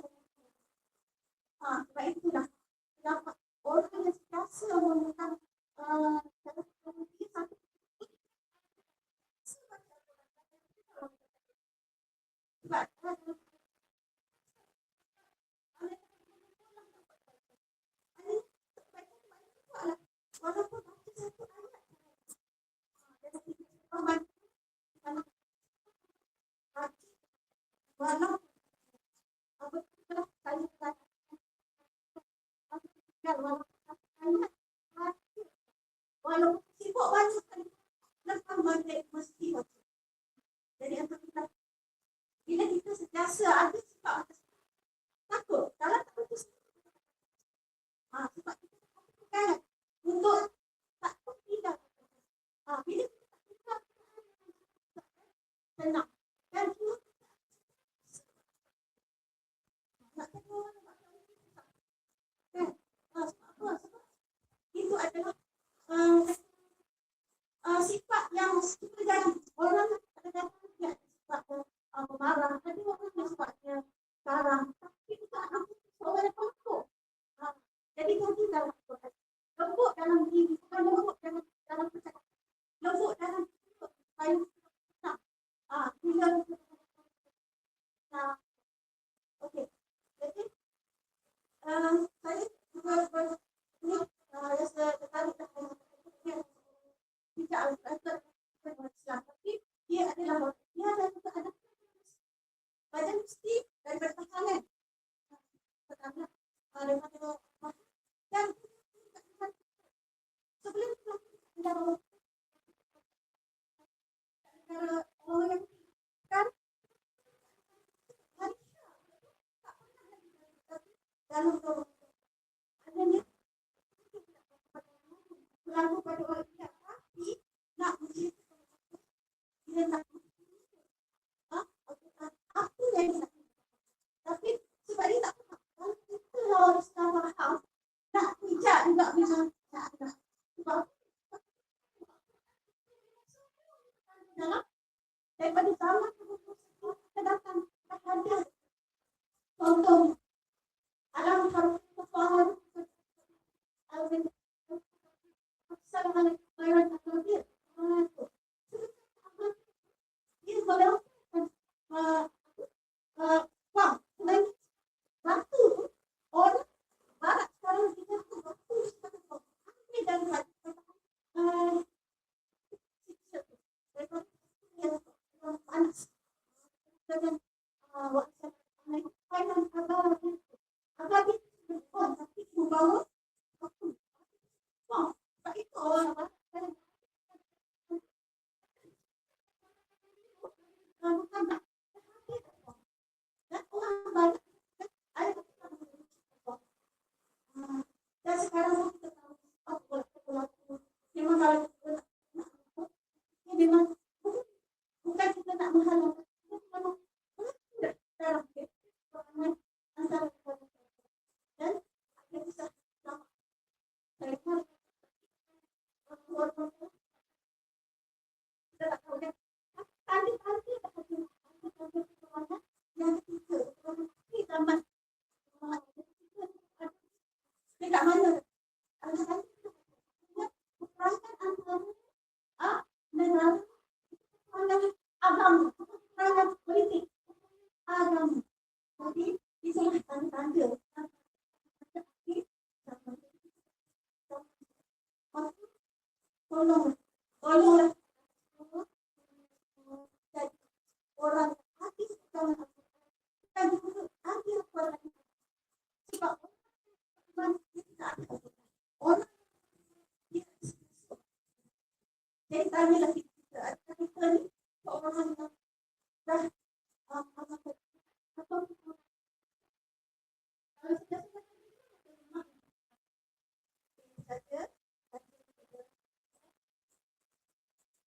Sebab itulah dapat orang yang sentiasa menggunakan teknologi satu sebab walaupun baca satu ayat walau walaupun sibuk baca lepas maghrib mesti baca. Jadi untuk kita bila kita sentiasa ada sebab takut kalau tak baca sebab kita takut untuk takut tidak bila kita tak tenang dan nak tengok orang kan sebab apa? Sebab itu adalah sifat yang kita jadi orang kadang-kadang dia sifat pemarah, ada orang yang sifatnya garang, tapi kita ada seorang yang lembut. Jadi kita dalam Quran lembut dalam diri, bukan lembut dalam percakapan, lembut dalam hidup supaya kita tenang. Bila okey. Jadi saya juga rasa tertarik dengan tidak Al-Quran Islam, tapi dia adalah juga ada badan mesti dari pertahanan pertama daripada dan sebelum itu negara orang yang kan Malaysia tak pernah lagi dalam adanya berlaku pada orang India tapi nak menceritakan dia nak apa yang dia nak tapi sebab dia tak faham kalau kita orang Islam faham nak bijak juga bila nak sebab dalam daripada zaman akan datang ada contoh alam tanda. Tolonglah orang hati kita juga ada orang sebab orang kita ada orang jadi tanyalah kita ni orang yang dah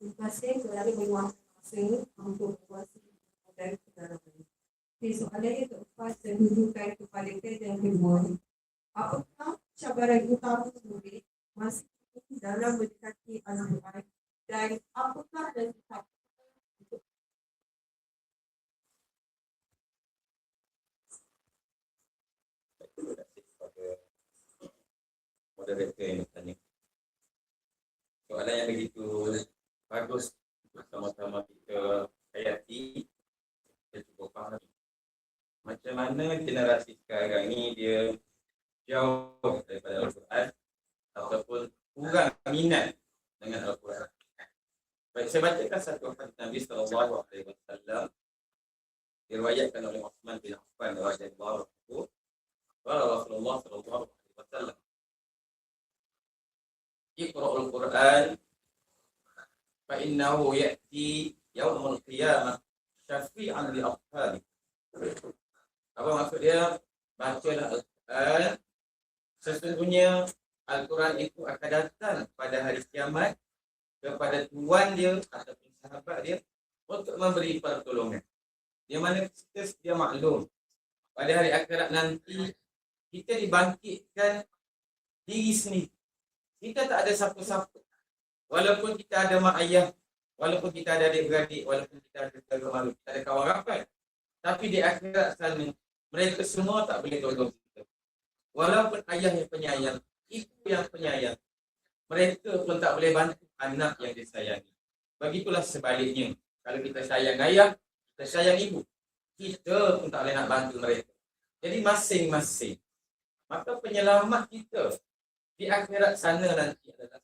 Terima kasih kerana meluangkan masa untuk berkongsi dari saudara ini. Okay, soalan yang keempat saya tunjukkan kepada kita yang kedua. Apakah cabaran utama murid masih dalam mendekati Al-Quran dan apakah rezeki untuk moderator yang bertanya. Soalan yang begitu bagus, sama-sama kita hayati, kita cuba fahami macam mana generasi sekarang ni dia jauh daripada Al-Quran ataupun kurang minat dengan Al-Quran. Baik, saya bacakan satu hadis Nabi SAW diriwayatkan oleh Uthman bin Affan radhiyallahu anhu. Rasulullah sallallahu alaihi wasallam, Iqra'ul Quran fa innahu ya'ti yaumul qiyamah syafi'an li ashabi. Apa maksud dia? Bacalah Al-Quran, sesungguhnya Al-Quran itu akan datang pada hari kiamat kepada tuan dia ataupun sahabat dia untuk memberi pertolongan. Di mana kita sedia maklum pada hari akhirat nanti kita dibangkitkan diri sendiri. Kita tak ada siapa-siapa. Walaupun kita ada mak ayah, walaupun kita ada adik-beradik, walaupun kita ada keluarga malu, kita ada kawan rapat. Tapi di akhirat sana, mereka semua tak boleh tolong kita. Walaupun ayah yang penyayang, ibu yang penyayang, mereka pun tak boleh bantu anak yang disayangi. Begitulah sebaliknya. Kalau kita sayang ayah, kita sayang ibu, kita pun tak boleh nak bantu mereka. Jadi masing-masing. Maka penyelamat kita di akhirat sana nanti adalah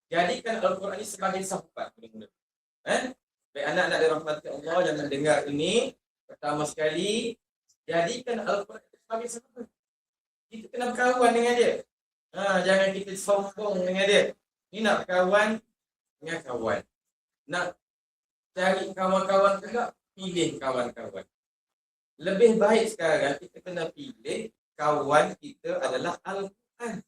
jadikan Al-Quran ini sebagai sahabat. Baik anak-anak dirahmati Allah yang mendengar ini, pertama sekali, jadikan Al-Quran sebagai sahabat. Kita kena berkawan dengan dia. Jangan kita sombong dengan dia. Ni nak berkawan dengan kawan. Nak cari kawan-kawan juga, pilih kawan-kawan. Lebih baik sekarang kita kena pilih kawan kita adalah Al-Quran.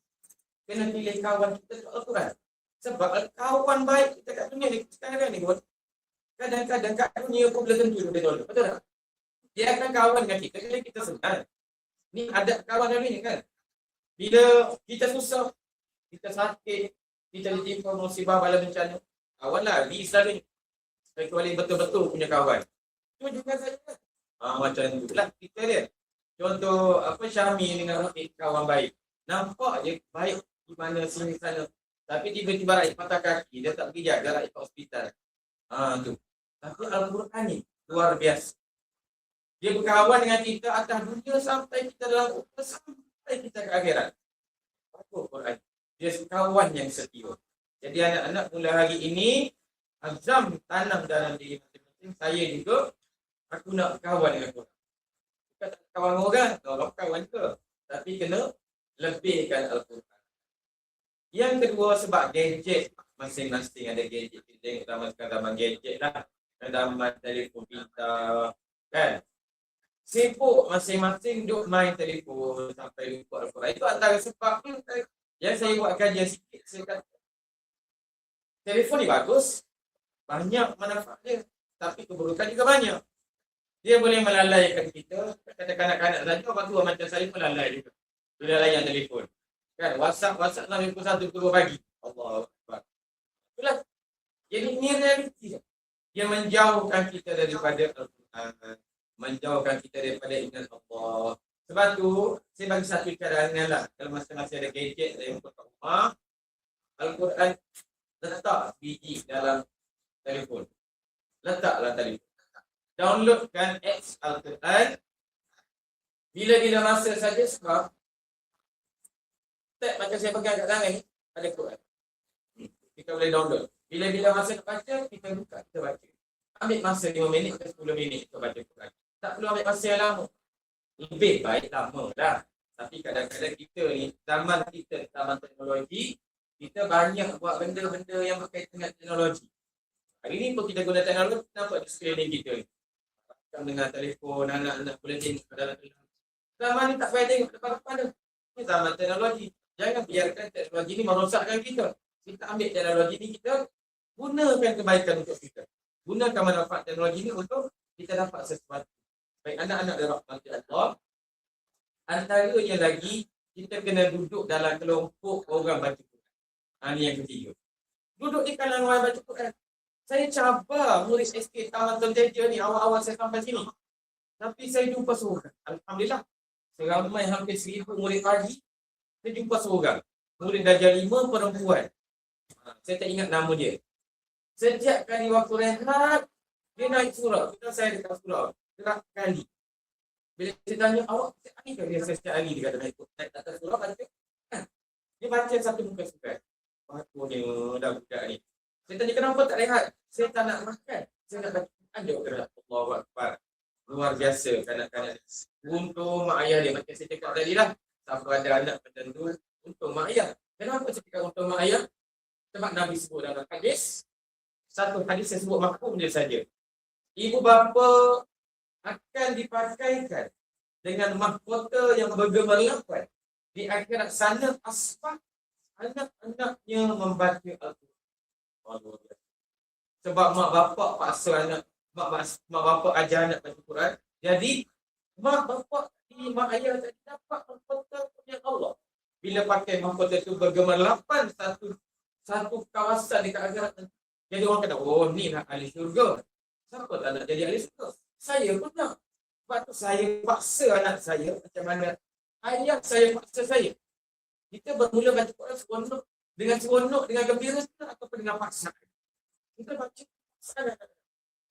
Kena pilih kawan kita untuk Al-Quran. Sebab kawan baik kita kat dunia ni sekarang ni pun kadang-kadang kat dunia pun boleh tentu dia tolong. Betul tak? Dia akan kawan dengan kita kalau kita senang. Ni ada kawan ni kan. Bila kita susah, kita sakit, kita ditimpa musibah bala bencana, kawan lah ni selalu. Kecuali betul-betul punya kawan. Itu juga saja. Macam itulah kita dia. Contoh Syahmi dengan Rafiq kawan baik. Nampak je baik di mana sini sana. Tapi tiba-tiba Raif patah kaki, dia tak pergi jaga Raif ke hospital. Tu. Tapi Al-Quran ni luar biasa. Dia berkawan dengan kita atas dunia sampai kita dalam ukhuwah, sampai kita ke akhirat. Apa Quran? Dia kawan yang setia. Jadi anak-anak mulai hari ini azam tanam dalam diri masing-masing. Saya juga aku nak berkawan dengan Quran. Bukan tak kawan orang, kalau kawan ke. Tapi kena lebihkan Al-Quran. Yang kedua sebab gadget, masing-masing ada gadget. Kita tengok zaman gadget lah. Zaman telefon pintar kan. Sibuk masing-masing duk main telefon sampai lupa Al-Quran. Itu antara sebab yang saya buat kajian sikit. Saya kata telefon ni bagus, banyak manfaat dia, tapi keburukan juga banyak. Dia boleh melalaikan kita. Kata kanak-kanak saja, orang tua macam saya melalai juga bila layan telefon. Kan WhatsApp dalam 21 pagi. Allah Akbar. Itulah. Jadi ini realiti. Dia menjauhkan kita daripada Al-Quran, menjauhkan kita daripada ingat Allah. Sebab tu saya bagi satu cadangan lah. Kalau masing-masing ada gadget saya untuk rumah, Al-Quran letak biji dalam telefon. Letaklah telefon. Downloadkan apps Al-Quran. Bila-bila masa saja sebab tak macam saya pegang kat tangan ni, ada Quran. Kita boleh download. Bila-bila masa nak baca, kita buka, kita baca. Ambil masa 5 minit ke 10 minit kita baca Quran. Tak perlu ambil masa yang lama. Lebih baik lama lah. Tapi kadang-kadang kita ni, zaman kita, zaman teknologi, kita banyak buat benda-benda yang berkaitan dengan teknologi. Hari ni pun kita guna teknologi, nampak di sekeliling kita ni. Kita dengan telefon, anak-anak boleh tengok dalam telefon. Zaman ni tak payah tengok depan-depan dah. Ini zaman teknologi. Jangan biarkan teknologi ni merosakkan kita. Kita ambil teknologi ni, kita gunakan kebaikan untuk kita. Gunakan manfaat teknologi ni untuk kita dapat sesuatu. Baik anak-anak dirahmati Allah, antaranya lagi, kita kena duduk dalam kelompok orang baca Quran. Ini yang ketiga. Duduk di kalangan orang baca Quran. Saya cabar murid SK Taman Tenteja ni awal-awal saya sampai sini. Tapi saya jumpa seorang. Alhamdulillah. Seramai hampir 1000 murid pagi. Saya jumpa seorang. Murid darjah 5 perempuan. Saya tak ingat nama dia. Sejak kali waktu rehat, dia naik surau. Kita saya dekat surau. Gerak kali. Bila saya tanya, awak setiap hari ke? Dia setiap hari dia kata naik atas surau. Dia baca satu muka surat. Patutnya dah budak ni. Saya tanya kenapa tak rehat? Saya tak nak makan. Saya nak baca Quran. Dia kata, Allahu Akbar. Luar biasa kanak-kanak. Untuk mak ayah dia. Macam saya cakap tadi lah. Siapa ada anak macam tu, untuk mak ayah. Kenapa saya cakap untuk mak ayah? Sebab Nabi sebut dalam hadis. Satu hadis saya sebut makhum dia saja. Ibu bapa akan dipakaikan dengan mahkota yang bergemerlapan. Di akhirat sana asbab anak-anaknya membaca Al-Quran. Sebab mak bapak paksa anak, mak bapak ajar anak baca Quran. Jadi mak bapak di mak ayah tak dapat mahkota punya Allah. Bila pakai mahkota itu bergemerlapan satu kawasan dekat akhirat. Jadi orang kata, oh ni nak ahli syurga. Siapa tak nak jadi ahli syurga? Saya pun nak. Sebab tu saya paksa anak saya macam mana ayah saya paksa saya. Kita bermula baca Quran seronok, dengan gembira ataupun dengan paksa. Kita baca paksa.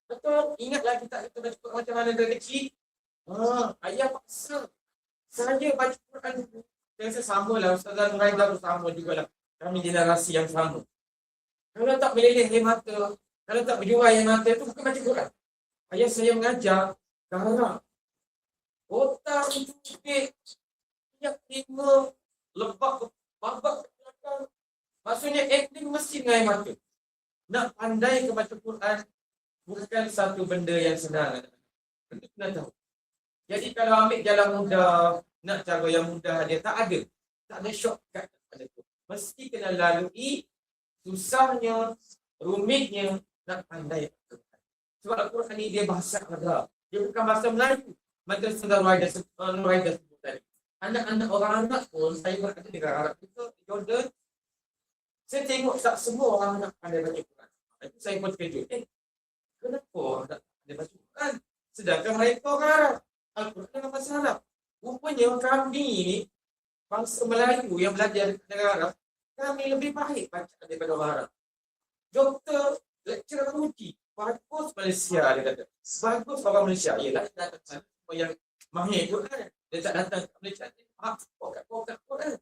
Betul, ingatlah kita baca Quran macam mana dari kecil. Ayah paksa. Saya baca Quran. Saya rasa samalah, Ustazah Nuraidah pun sama jugalah. Kami generasi yang sama. Kalau tak meleleh air mata, kalau tak berjuai air mata, itu bukan baca Quran. Ayah saya mengajar, garang. Otak cubit, minyak lima, lebak, babak ke belakang. Maksudnya akting mesti dengan air mata. Nak pandai ke baca Quran, bukan satu benda yang senang. Kita kena tahu. Jadi kalau ambil jalan mudah, nak cara yang mudah dia tak ada. Tak ada shortcut pada tu. Mesti kena lalui susahnya, rumitnya, nak pandai. Sebab Al-Quran ni dia bahasa Arab. Dia bukan bahasa Melayu. Macam Saudara Nuraidah sebut tadi. Anak-anak orang Arab pun, saya berada di negara Arab kita, Jordan. Saya tengok tak semua orang nak pandai baca Quran. Itu saya pun terkejut. Kenapa orang tak pandai baca Quran? Sedangkan mereka orang Arab. Al-Quran dengan bahasa Arab. Rupanya kami ni, bangsa Melayu yang belajar di negara Arab, kami lebih baik baca daripada orang Arab. Doktor, lecturer uji, bagus Malaysia, dia kata. Bagus orang Malaysia. Yelah, dia datang sana semua yang mahir Quran. Dia tak datang ke Malaysia. Pokat Quran.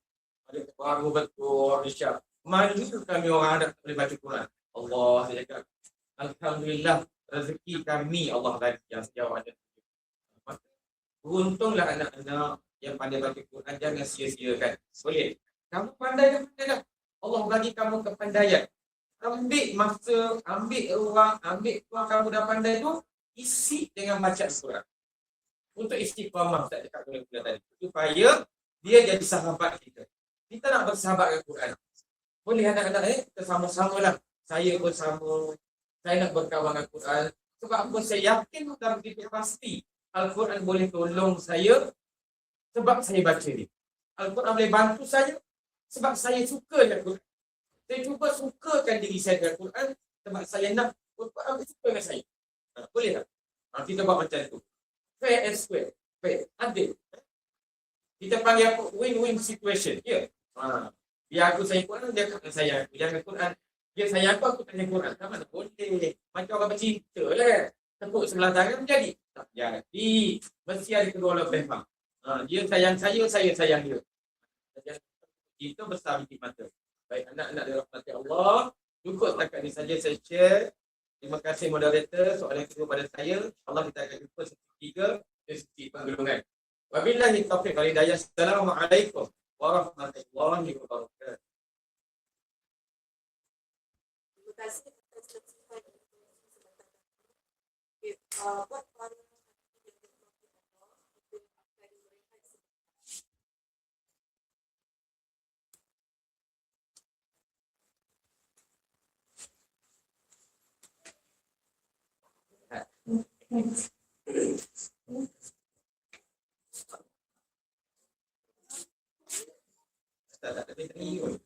Dia baru betul Malaysia. Mana kami orang Arab boleh baca Quran. Allah, saya cakap. Alhamdulillah, rezeki kami Allah bagi yang sejauh ada. Beruntunglah anak-anak yang pandai baca Quran, jangan sia-siakan. Boleh. Kamu pandai ke pandai tak? Allah bagi kamu kepandaian. Ambil masa, ambil ruang kamu dah pandai tu, isi dengan baca Quran. Untuk istiqamah, tak cakap guna-guna tadi. Supaya dia jadi sahabat kita. Kita nak bersahabat dengan Quran. Boleh anak-anak kita sama-sama lah. Saya pun sama. Saya nak berkawan dengan Quran. Sebab apa saya yakin dan begitu pasti Al-Quran boleh tolong saya sebab saya baca ni. Al-Quran boleh bantu saya sebab saya suka dengan Quran. Saya cuba sukakan diri saya dengan Quran sebab saya nak Al-Quran suka dengan saya. Boleh tak? Kita buat macam tu. Fair and square. Fair. Adil. Kita panggil apa? Win-win situation. Ya. Biar aku sayang Quran, dia akan sayang aku. Dia akan Quran. Dia sayang aku sayang Quran. Tak mana boleh. Macam orang bercinta lah. Tepuk sebelah tangan menjadi. Tak jadi. Mesti ada kedua belah pihak. Dia sayang saya sayang dia. Dan kita besar bitik mata. Baik anak-anak dirahmati Allah, cukup setakat ini saja saya share. Terima kasih moderator. Soalan kedua pada saya. Allah kita akan jumpa sesi 3 dan sesi penggulungan. Wabillahi taufiq wal hidayah. Assalamualaikum warahmatullahi wabarakatuh. Terima kasih atas nasihat dan informasi sebentar. Okay, buat para yang dirahmati Allah, kita akan berehat sebentar. Tak ada tanya.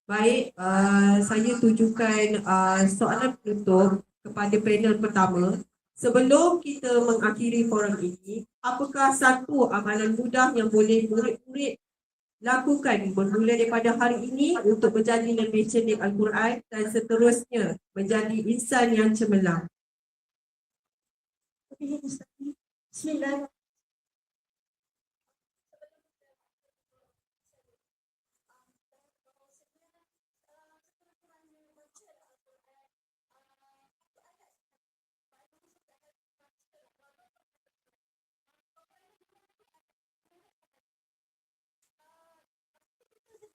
Baik, saya tujukan soalan penutup kepada panel pertama. Sebelum kita mengakhiri forum ini, apakah satu amalan mudah yang boleh murid-murid lakukan bermula daripada hari ini untuk menjadi lebih cerdik Al-Quran dan seterusnya menjadi insan yang cemerlang? Bismillahirrahmanirrahim.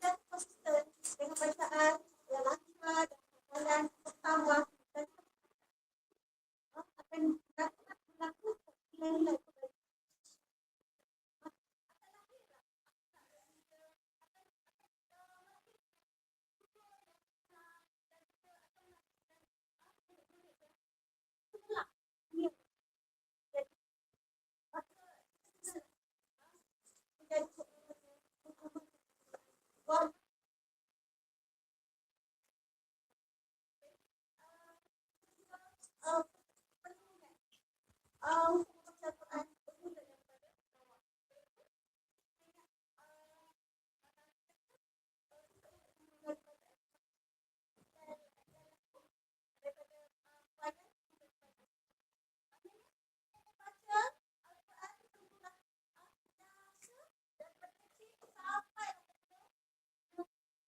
Dan konsisten dengan bacaan yang latihan dan hafalan pertama dan akan dapat melakukan nilai kebaikan.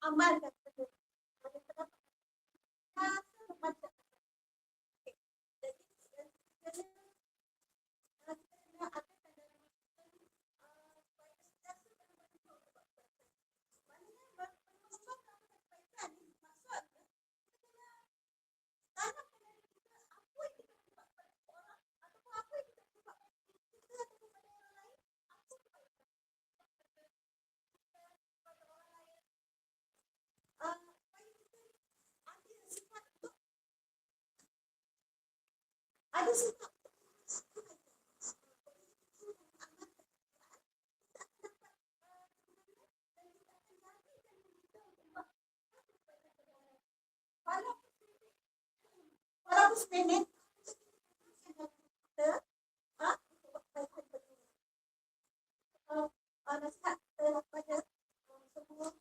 Amalkan betul. Ada sebab walaupun seminit nasihat kepada semua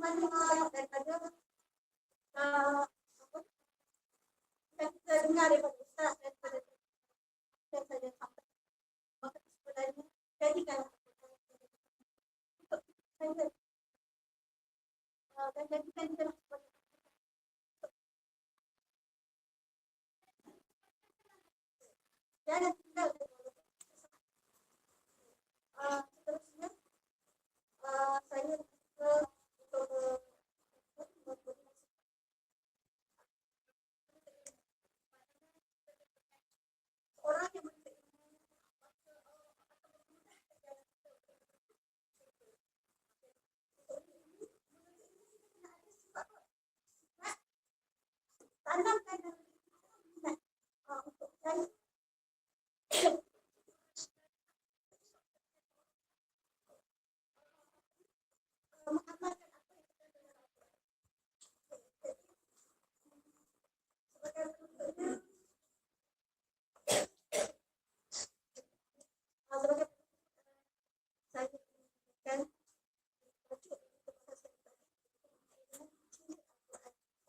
mana daripada yang kita dengar daripada Ustaz daripada yang saya sampaikan, maka sebenarnya jadikan untuk saya dan jadikan kita sebagai jangan tinggal seterusnya saya juga untuk orang yang tanamkan minat untuk saya mengamalkan apa yang kita dengar. Sebagai berikutnya, sebagai saya inginkan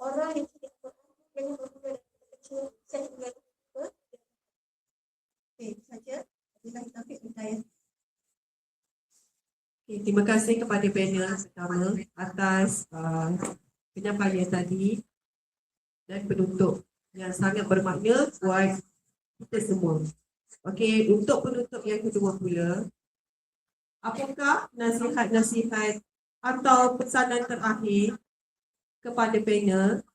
orang yang tidak Quran yang bermula dari kecil sehingga ke itu saja. Bila Taufik Hidayah. Okay, terima kasih kepada panel pertama atas penyampaian tadi dan penutup yang sangat bermakna buat kita semua. Okey, untuk penutup yang kedua pula, apakah nasihat-nasihat atau pesanan terakhir kepada panel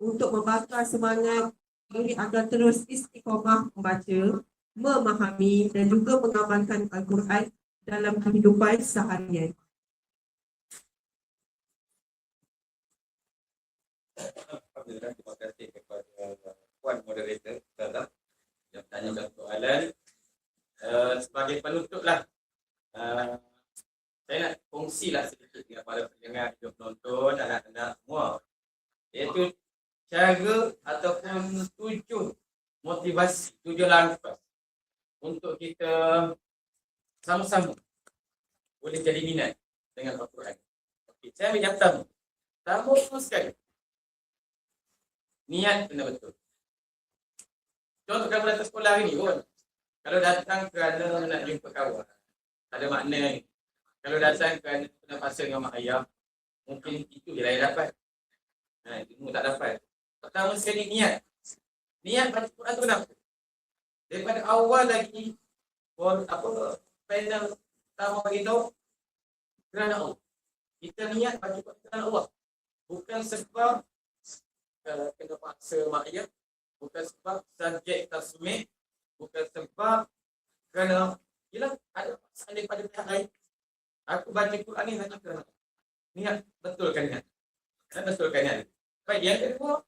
untuk membakar semangat murid agar terus istiqamah membaca, memahami dan juga mengamalkan Al-Quran dalam kehidupan seharian? Alhamdulillah, terima kasih kepada Puan Moderator Ustazah tanyakan soalan. Sebagai penutup lah, saya nak kongsilah sedikit dengan para pendengar, juga penonton, anak-anak semua, iaitu cara ataupun tujuan motivasi, tujuan langkah untuk kita sama-sama boleh jadi minat dengan Al-Quran. Okey, saya ambil yang pertama sekali, niat kena betul. Contoh kalau datang sekolah hari ni pun, kalau datang kerana nak jumpa kawan, tak ada makna ni. Kalau datang kerana kena pasal dengan mak ayah, mungkin itu je lah yang dapat. Ilmu tak dapat. Pertama sekali niat. Niat baca Quran tu kenapa? Daripada awal lagi, panel pertama bagi tahu, kerana Allah. Kita niat baca Quran kerana Allah. Bukan sebab kena paksa mak ayah, bukan sebab subjek tasmih, bukan sebab kerana yelah ada paksaan daripada pihak lain. Aku baca Quran ni hanya kerana niat, betulkan niat. Betulkan niat. Baik, yang kedua,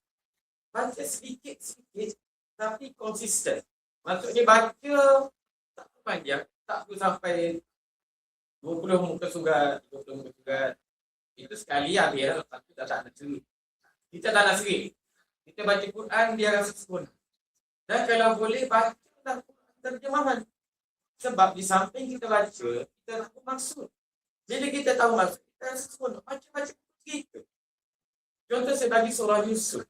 baca sedikit-sedikit tapi konsisten. Maksudnya baca tak panjang, tak perlu sampai 20 muka surat, 30 muka surat. Itu sekali habis, lepas tu tak nak seri. Kita tak nak seri. Kita baca Quran, dia rasa sempurna. Dan kalau boleh, baca terjemahan. Sebab di samping kita baca, kita tahu maksud. Bila kita tahu maksud, kita rasa sempurna. Baca-baca kita. Contoh saya bagi surah Yusuf.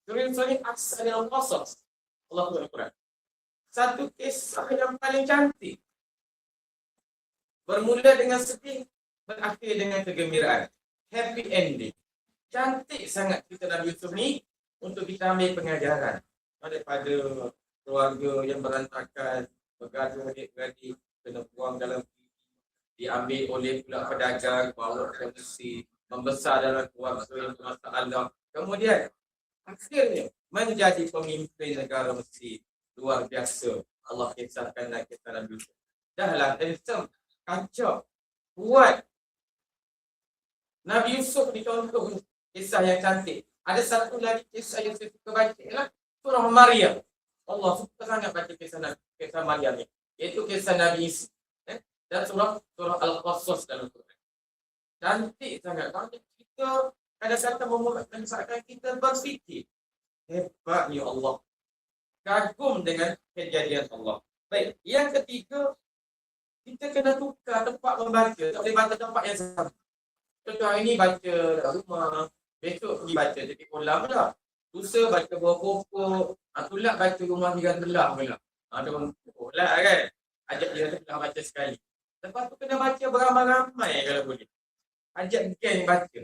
Surah Yusuf ni asal dalam qasas. Allah Al-Quran. Satu kisah yang paling cantik. Bermula dengan sedih, berakhir dengan kegembiraan. Happy ending. Cantik sangat cerita Nabi Yusuf ni untuk kita ambil pengajaran daripada keluarga yang berantakan, bergaduh adik-beradik, kena buang dalam diambil oleh pula pedagang, bawa ke Mesir, membesar dalam keluarga yang bermasalah. Kemudian akhirnya menjadi pemimpin negara Mesir. Luar biasa. Allah kisahkan dan kisah Nabi Yusuf. Dahlah handsome, kacau, kuat. Nabi Yusuf ni contoh kisah yang cantik. Ada satu lagi kisah yang saya suka baca ialah surah Maryam. Allah suka sangat baca kisah Maryam ni. Iaitu kisah Nabi Isa. Dan surah Al-Qasas dalam Quran. Cantik sangat. Kita kadang-kadang memaksakan kita berfikir. Hebatnya Allah. Kagum dengan kejadian Allah. Baik, yang ketiga, kita kena tukar tempat membaca. Tak boleh baca tempat yang sama. Contoh hari ni baca rumah, besok pergi baca dekat kolam pula. Lusa baca bawah pokok, tulak baca rumah tiga telah pula. Ada orang pokok lah kan. Ajak dia telah baca sekali. Lepas tu kena baca beramai-ramai kalau boleh. Ajak geng baca.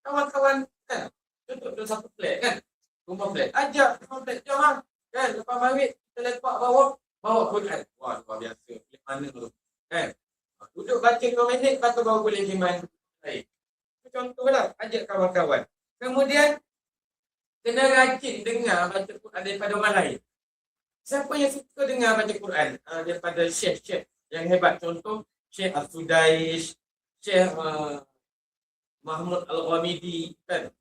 Kawan-kawan kan, contoh satu flat kan. Rumah flat. Ajak rumah flat, jom lah. Kan, lepas maghrib kita lepak bawa Quran. Wah, luar biasa. Pilih mana tu? Kan? Duduk baca 2 minit, lepas tu baru boleh iman. Baik. Contohlah, ajak kawan-kawan. Kemudian, kena rajin dengar baca Quran daripada orang lain. Siapa yang suka dengar baca Quran daripada syekh-syekh yang hebat? Contoh, Syekh Al-Sudaish, Syekh Mahmud Al-Ghamidi, kan?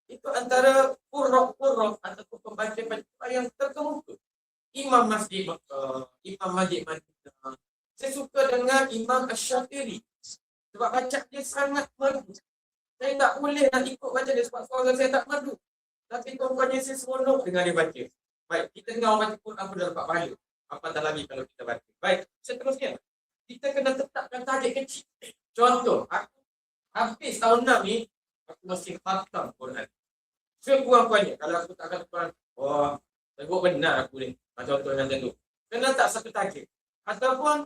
Itu antara qurra' ataupun pembaca-pembaca yang terkemuka. Imam Masjid Madinah. Saya suka dengar Imam Asy-Syafiri. Sebab baca dia sangat merdu. Saya tak boleh nak ikut baca dia sebab suara saya tak merdu. Tapi tuan-tuannya saya seronok dengar dia baca. Baik, kita dengar orang baca Quran pun dah dapat pahala. Apatah lagi kalau kita baca. Baik, seterusnya. Kita kena tetapkan target kecil. Contoh, aku habis tahun 6 ni, aku mesti khatam Quran. Sekurang-kurangnya, kalau aku tak akan Quran, tegur benar aku ni. Contoh yang macam tu. Kena tak satu target. Ataupun,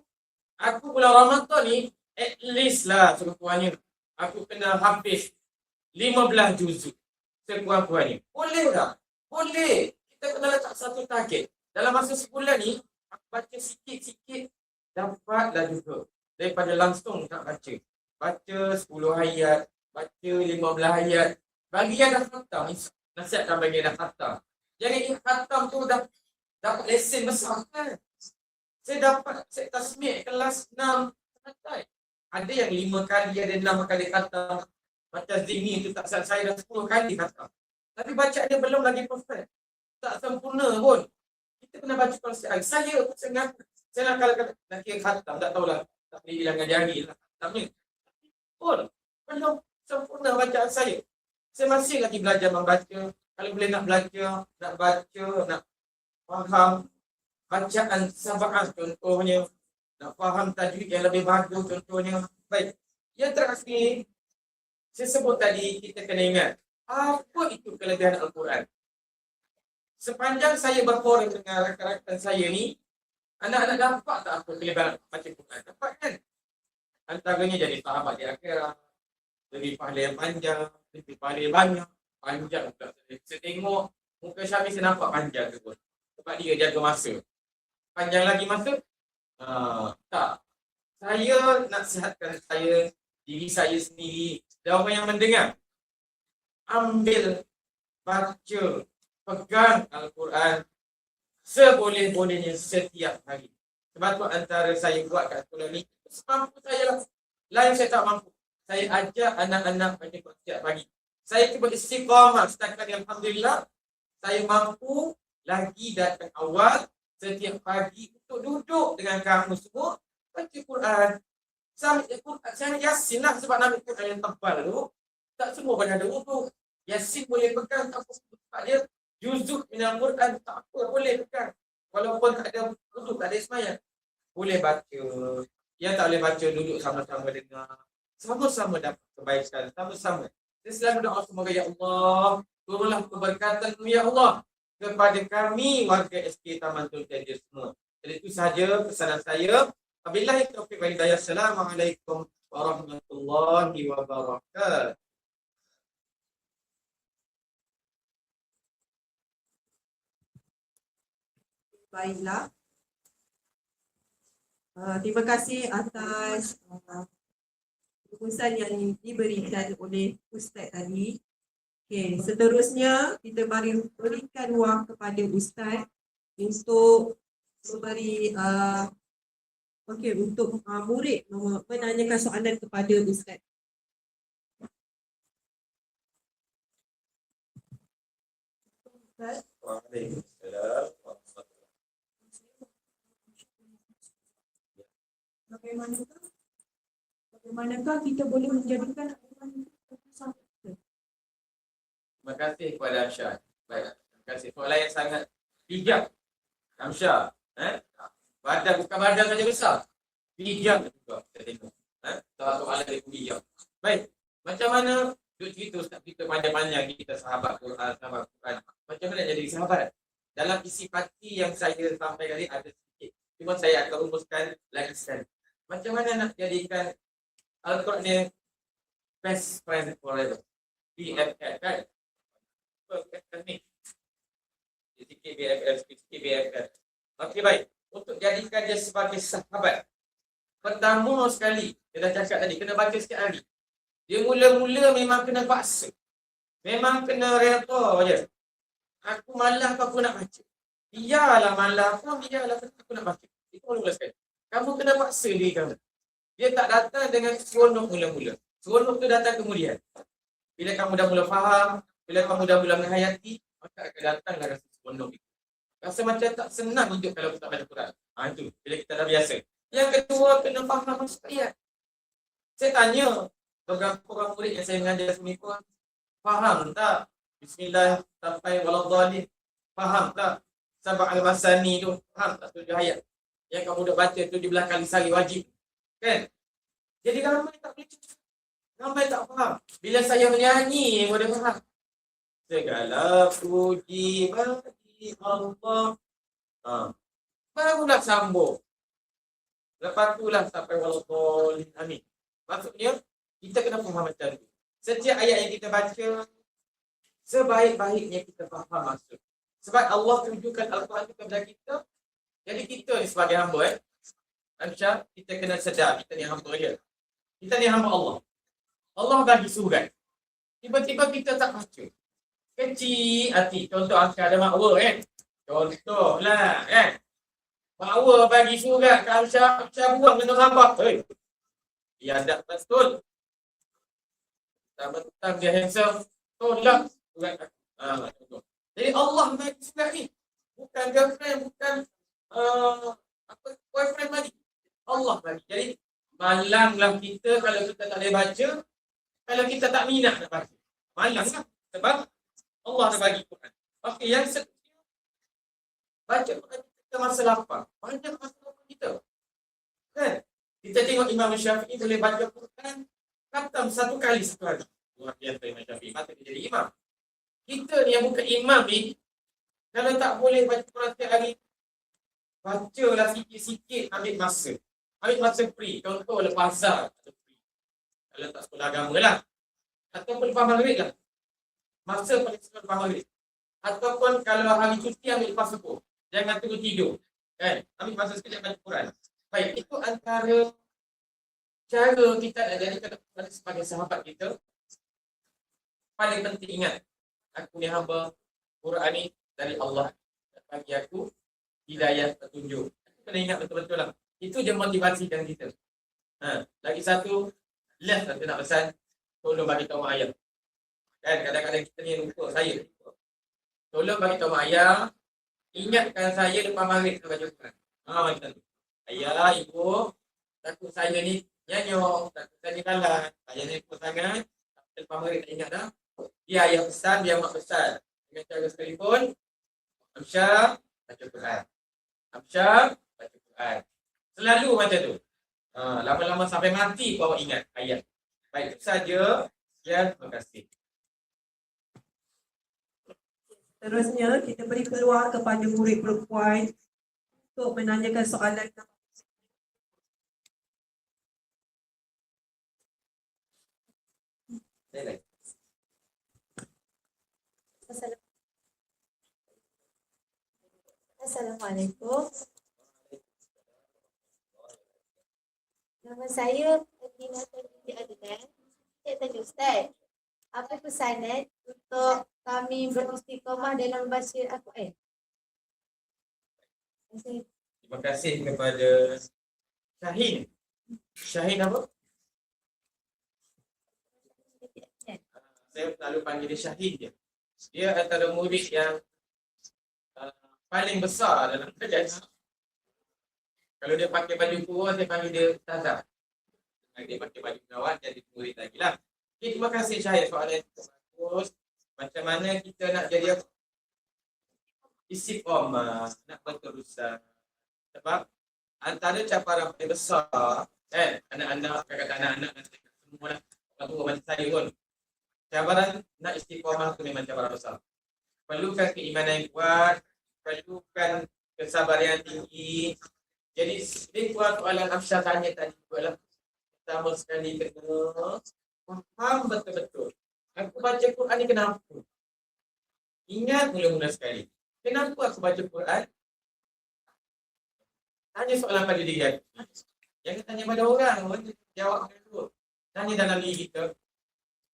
aku bulan Ramadan ni, at least lah sekurang-kurangnya, aku kena habis 15 juzuk. Sekurang-kurangnya. Boleh tak? Boleh. Kita kena letak satu target. Dalam masa sebulan ni, aku baca sikit-sikit, dapatlah juga. Daripada langsung tak baca. Baca 10 ayat, baca 15 ayat. Bagi yang dah khatam, nasihatkan bagi yang dah khatam. Jadi khatam tu dah dapat lesen besar kan. Saya tasmih kelas 6 santai. Ada yang 5 kali, ada 6 kali khatam. Macam Zini tu tak salah, saya dah 10 kali khatam. Tapi bacaan dia belum lagi perfect. Tak sempurna pun. Kita kena baca Quran. Saya nak kalau kira khatam, tak tahulah. Tak boleh bilang jari lah. Khatamnya. Pun, belum sempurna bacaan saya. Saya masih lagi belajar membaca. Kalau boleh nak belajar, nak baca, nak faham bacaan sab'ah contohnya. Nak faham tajwid yang lebih bagus contohnya. Baik. Yang terakhir, saya sebut tadi, kita kena ingat. Apa itu kelebihan Al-Quran? Sepanjang saya berforum dengan rakan-rakan saya ni, anak-anak dapat tak apa kelebihan baca Quran? Dapat kan? Antaranya jadi sahabat di akhirat, lebih pahala yang panjang, lebih pahala yang banyak, panjang pula. Saya tengok muka Syamil, saya nampak panjang ke pun. Sebab dia jaga masa. Panjang lagi masa? Tak. Saya nak sihatkan diri saya sendiri dan orang yang mendengar. Ambil, baca, pegang Al-Quran seboleh-bolehnya setiap hari. Sebab tu antara saya buat kat sekolah ni, semampu saya lah. Lain saya tak mampu. Saya ajar anak-anak baca Quran setiap pagi. Saya cuba istiqamah setakat yang alhamdulillah saya mampu lagi datang awal setiap pagi untuk duduk dengan kamu semua baca Quran. Saya Yasin lah sebab nak Quran yang tebal tu. Tak semua pada ada untuk Yasin boleh pegang tak apa sebab dia juzuk minal Quran, tak apa boleh pegang. Walaupun tak ada untuk tak ada semayang. Boleh baca. Yang tak boleh baca duduk sama-sama dengar. Sama-sama dapat kebaikan. Sama-sama. Saya selalu doa semoga ya Allah, turunlah keberkatan-Mu ya Allah kepada kami warga SK Taman Sultan dia semua. Jadi itu sahaja pesanan saya. Wabillahi taufiq wal hidayah. Assalamualaikum warahmatullahi wabarakatuh. Baiklah. Terima kasih atas rumusan yang diberikan oleh Ustaz tadi. Okey, seterusnya kita berikan ruang kepada Ustaz untuk memberi untuk murid menanyakan soalan kepada Ustaz. Ustaz. Waalaikumsalam. Bagaimanakah kita boleh menjadikan Terima kasih kepada Amsyar. Baik, terima kasih. Soalan yang sangat bijak. Amsyar. Badan bukan badan saja besar. Bijak juga. Kita tengok. Soalan dia bijak. Baik. Macam mana duk cerita Ustaz kita panjang-panjang kita sahabat Quran, sahabat Quran. Macam mana jadi sahabat? Dalam isi parti yang saya sampai tadi ada sedikit. Cuma saya akan rumuskan lagi sekali. Macam mana nak jadikan Al-Quran ni best friend forever? BFF kan? Ni. Sikit BFF, sikit BFF. Okey baik. Untuk jadikan dia sebagai sahabat. Pertama sekali, dia dah cakap tadi, kena baca sikit hari. Dia mula-mula memang kena paksa. Memang kena reda je. Aku malas aku nak baca. Biarlah malas pun, biarlah aku nak baca. Itu mula sekali. Kamu kena paksa diri kamu. Dia tak datang dengan seronok mula-mula. Seronok tu datang kemudian. Bila kamu dah mula faham, bila kamu dah mula menghayati, maka akan datanglah rasa seronok itu. Rasa macam tak senang hidup kalau kita baca Quran. Itu bila kita dah biasa. Yang kedua, kena faham maksud ayat. Saya tanya beberapa orang murid yang saya mengajar sini pun, faham tak Bismillah sampai waladhdallin? Faham tak Sabah al-Masani tu? Faham tak 7 ayat yang kamu dah baca tu di belakang lisari wajib? Kan? Jadi ramai tak boleh cakap. Ramai tak faham. Bila saya menyanyi, boleh faham. Segala puji bagi Allah. Barulah sambung. Lepas itulah sampai waladhdallin. Amin. Maksudnya, kita kena faham macam tu. Setiap ayat yang kita baca, sebaik-baiknya kita faham maksud. Sebab Allah tunjukkan Al-Quran itu kepada kita. Jadi kita ni sebagai hamba Amsyar, kita kena sedar kita ni hamba je. Kita ni hamba Allah. Allah bagi surat. Tiba-tiba kita tak baca. Kecil hati. Contoh Amsyar ada makwa kan. Contohlah kan. Makwa bagi surat ke Amsyar, Amsyar buang kena gambar. Dia ada betul. Tak dia handsome. Tolak surat aku. Jadi Allah bagi surat ni. Bukan girlfriend, bukan boyfriend bagi. Allah bagi. Jadi malanglah kita kalau kita tak boleh baca, kalau kita tak minat nak baca. Malanglah sebab Allah dah bagi Quran. Okey, yang seterusnya baca Quran kita masa lapar. Banyak masa lapar kita. Kan? Kita tengok Imam Syafi'i boleh baca Quran khatam satu kali satu hari. Luar biasa Imam Syafi'i. Patut dia jadi imam. Kita ni yang bukan imam ni, kalau tak boleh baca Quran setiap hari, bacalah sikit-sikit, ambil masa. Ambil masa free. Contoh lepas azhar. Kalau tak sekolah agama lah. Ataupun lepas maghrib lah. Masa paling suka lepas maghrib. Ataupun kalau hari cuti ambil lepas subuh. Jangan tunggu tidur. Kan? Ambil masa sekejap baca Quran. Baik, itu antara cara kita nak jadikan Quran sebagai sahabat kita. Paling penting ingat, aku ni hamba Quran ni dari Allah. Bagi aku hidayah petunjuk. Kena ingat betul-betul lah. Itu je motivasikan kita. Lagi satu, last aku nak pesan, tolong bagi tahu mak ayah. Kan kadang-kadang kita ni lupa, saya lupa. Tolong bagi tahu mak ayah, ingatkan saya lepas maghrib kita baca Quran. Macam tu. Ayah, ibu, takut saya ni nyanyok, takut saya ni kalah. Ayah ni lupa sangat, lepas maghrib tak ingat dah. Dia ayah pesan, dia mak pesan. Dengan cara telefon, Amsyar, baca Quran. Amsyar, baca Quran. Selalu macam tu. Lama-lama sampai mati kau ingat ayat. Baik, itu saja. Sekian, terima kasih. Seterusnya, kita beri peluang kepada murid perempuan untuk menanyakan soalan. Assalamualaikum. Nama saya Adina binti Adnan. Saya tanya Ustaz, apa pesanan untuk kami beristiqamah dalam membaca Al-Quran? Terima kasih kepada Syahin. Syahin apa? Saya selalu panggil dia Syahin je. Dia antara murid yang paling besar dalam kerajaan. Kalau dia pakai baju kurus, saya panggil dia Ustazah. Kalau dia pakai baju kawan, jadi murid lagi lah. Okay, terima kasih Syahid. Soalan itu bagus. Macam mana kita nak jadi apa? Istiqamah, nak berterusan. Sebab antara cabaran paling besar, anak-anak, kata anak-anak, semua lah. Orang tua macam saya pun. Cabaran nak istiqamah itu memang cabaran besar. Perlukan keimanan yang kuat, perlukan kesabaran yang tinggi. Jadi, lebih kurang soalan Afsyar tanya tadi juga lah. Pertama sekali kena faham betul-betul. Aku baca Quran ni kenapa? Ingat mula-mula sekali. Kenapa aku baca Quran? Tanya soalan pada diri aku. Jangan tanya pada orang. Orang jawab dulu. Tanya dalam diri kita.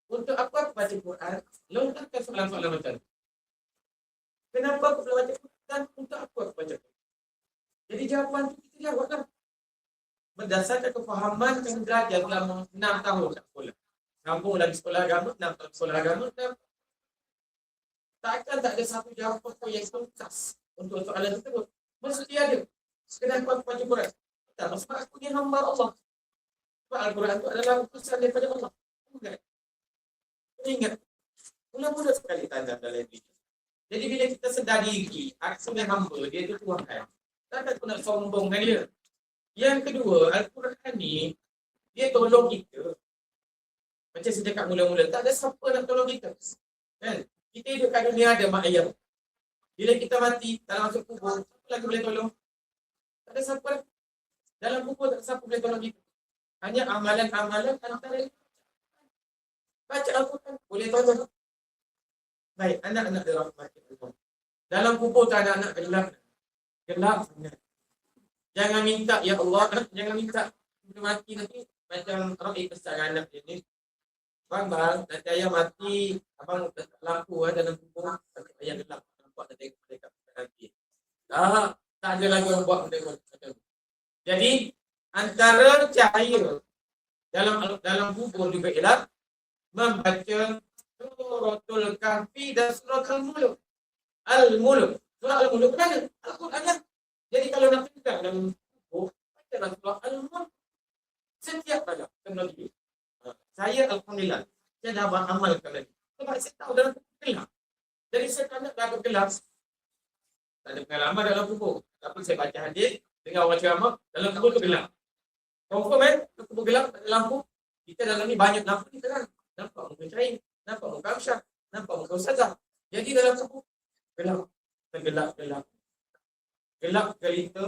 Untuk apa aku baca Quran? Lontarkan soalan-soalan macam tu. Kenapa aku perlu baca Quran? Untuk apa aku baca Quran? Jadi jawapan tu kita jawablah. Berdasarkan kefahaman yang belajar selama 6 tahun kat sekolah. Sambung lagi sekolah agama, 6 tahun sekolah agama. Takkan tak ada satu jawapan yang tuntas untuk soalan tersebut. Mesti ada. Kenapa aku baca Quran? Tak, sebab aku ni hamba Allah. Sebab Al-Quran itu adalah utusan daripada Allah. Ingat. Mula-mula sekali tanda dalam diri. Jadi bila kita sedar diri, aku ni hamba, dia tu Tuhan. Takkan aku nak sombongkan dia. Yang kedua, Al-Quran ni, dia tolong kita. Macam saya cakap mula-mula, tak ada siapa nak tolong kita. Kan? Kita hidup kat dunia ada mak ayah. Bila kita mati, dalam masuk kubur, siapa lagi boleh tolong? Tak ada siapa. Dalam kubur tak ada siapa boleh tolong kita. Hanya amalan-amalan antara baca Al-Quran boleh tolong. Baik, anak-anak dirahmati Allah. Dalam kubur tak ada anak gelap. Gelap sangat. Jangan minta, ya Allah, jangan minta bila mati nanti macam Rabi pesan anak dia ni. Bang, nanti ayah mati, abang letak lampu dalam kubur, nanti ayah gelap. Nampak nanti mereka nanti. Tak ada lagi orang buat benda macam tu. Jadi, antara cahaya dalam kubur juga ialah membaca Suratul Kahfi dan Suratul Mulk. Al-Mulk. Surah Al-Mulk mana? Al-Quran lah. Jadi kalau nak pegang dalam buku, bacalah surah Al-Mulk setiap malam kena tidur. Saya Alhamdulillah, saya dah beramalkan lagi. Sebab saya tahu dalam buku gelap. Jadi saya tak nak dalam gelap. Tak ada pengalaman dalam buku. Tapi saya baca hadis, dengar orang ceramah, dalam buku tu gelap. Confirm buku gelap, tak ada lampu. Kita dalam ni banyak lampu ni terang. Nampak muka Syahid, nampak muka Amsyah, nampak muka Ustazah. Jadi dalam buku gelap, gelap. Gelap gelita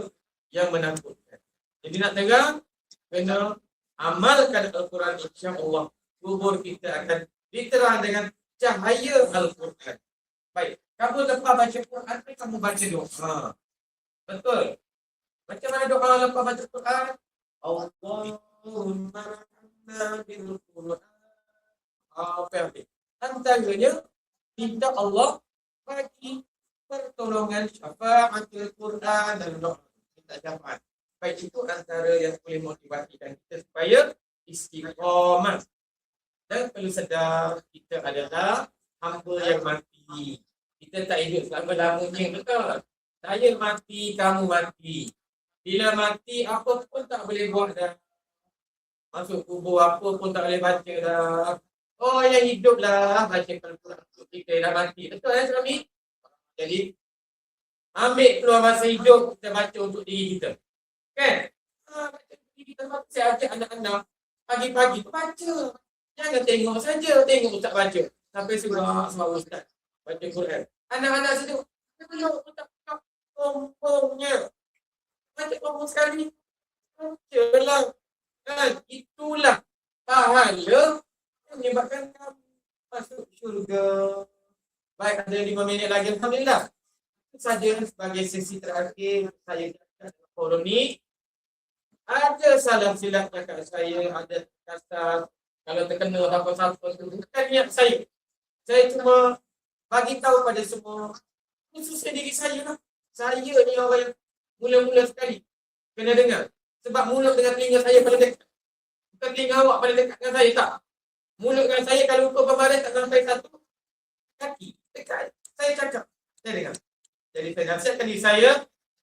yang menakutkan. Jadi nak terang, kena amalkan Al-Quran, insya-Allah. Kubur kita akan diterang dengan cahaya Al-Quran. Baik, kamu lepas baca Quran, kamu baca doa. Betul. Macam mana doa lepas baca Quran? Allahumma anna bil Quran. Apa yang ini? Antaranya, minta Allah bagi pertolongan syafa'atul Quran dan doa. Minta syafaat. Baik, itu antara yang boleh motivasikan kita supaya istiqamah. Dan perlu sedar, kita adalah hamba yang mati. Kita tak hidup selama-lamanya, betul? Saya mati, kamu mati. Bila mati, apa pun tak boleh buat dah. Masuk kubur, apa pun tak boleh baca dah. Oh, yang hidup lah, baca Al-Quran. Kita dah mati. Betul suami? Jadi, ambil keluar masa hidup, kita baca untuk diri kita. Kan? Baca untuk diri kita. Saya ajak anak-anak, pagi-pagi baca. Jangan tengok saja, tengok ustaz baca. Sampai semua ustaz baca Quran. Anak-anak situ, belum tak kompongnya. Baca kompong sekali. Baca lah. Kan? Itulah pahala yang menyebabkan kamu masuk syurga. Baik, ada 5 minit lagi. Alhamdulillah. Itu saja sebagai sesi terakhir saya cakap forum ni. Ada salah silap cakap saya, ada kasar. Kalau terkena apa-apa itu bukan niat saya. Saya cuma bagi tahu pada semua, khususnya diri saya lah. Saya ni orang yang mula-mula sekali kena dengar. Sebab mulut dengan telinga saya paling dekat. Bukan telinga awak paling dekat dengan saya, tak. Mulut dengan saya kalau ukur pembaris tak sampai 1 kaki dekat. Saya cakap, saya dengar. Jadi saya nasihatkan diri saya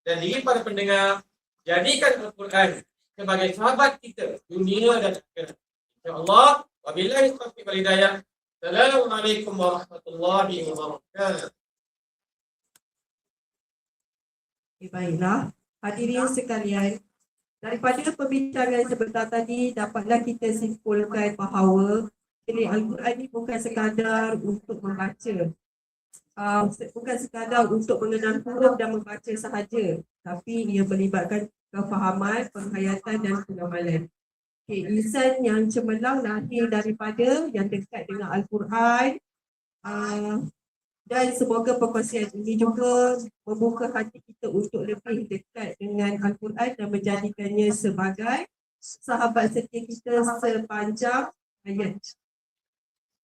dan diri para pendengar, jadikan Al-Quran sebagai sahabat kita dunia dan akhirat. InsyaAllah, wabillahi taufiq wal hidayah. Assalamualaikum warahmatullahi wabarakatuh. Baiklah, hadirin sekalian, daripada perbincangan sebentar tadi dapatlah kita simpulkan bahawa Al-Quran ini bukan sekadar untuk membaca, bukan sekadar untuk mengenal huruf dan membaca sahaja, tapi ia melibatkan kefahaman, penghayatan dan pengamalan. Insan yang cemerlang lahir daripada yang dekat dengan Al-Quran, dan semoga perkongsian ini juga membuka hati kita untuk lebih dekat dengan Al-Quran dan menjadikannya sebagai sahabat setia kita sepanjang hayat.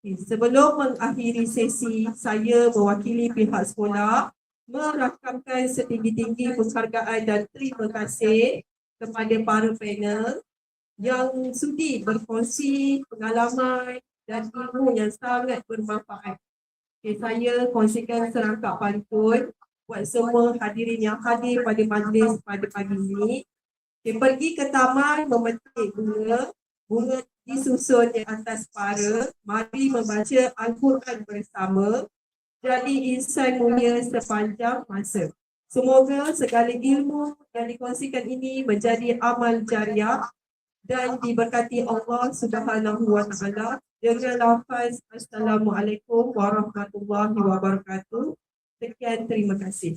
Sebelum mengakhiri sesi, saya mewakili pihak sekolah merakamkan setinggi-tinggi penghargaan dan terima kasih kepada para panel yang sudi berkongsi pengalaman dan ilmu yang sangat bermanfaat. Saya kongsikan serangkap pantun buat semua hadirin yang hadir pada majlis pada pagi ini. Pergi ke taman memetik bunga, bunga disusun di atas para, mari membaca Al-Quran bersama, jadi insan mulia sepanjang masa. Semoga segala ilmu yang dikongsikan ini menjadi amal jariah dan diberkati Allah Subhanahu wa Ta'ala dengan lafaz Assalamualaikum warahmatullahi wabarakatuh. Sekian, terima kasih.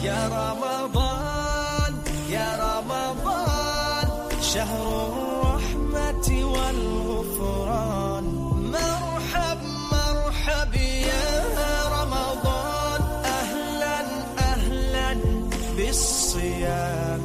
يا رمضان يا رمضان شهر الرحمة والغفران مرحب مرحب يا رمضان أهلا أهلا بالصيام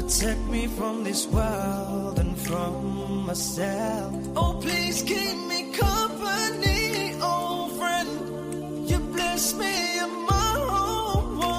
protect me from this world and from myself. Oh, please keep me company, oh friend. You bless me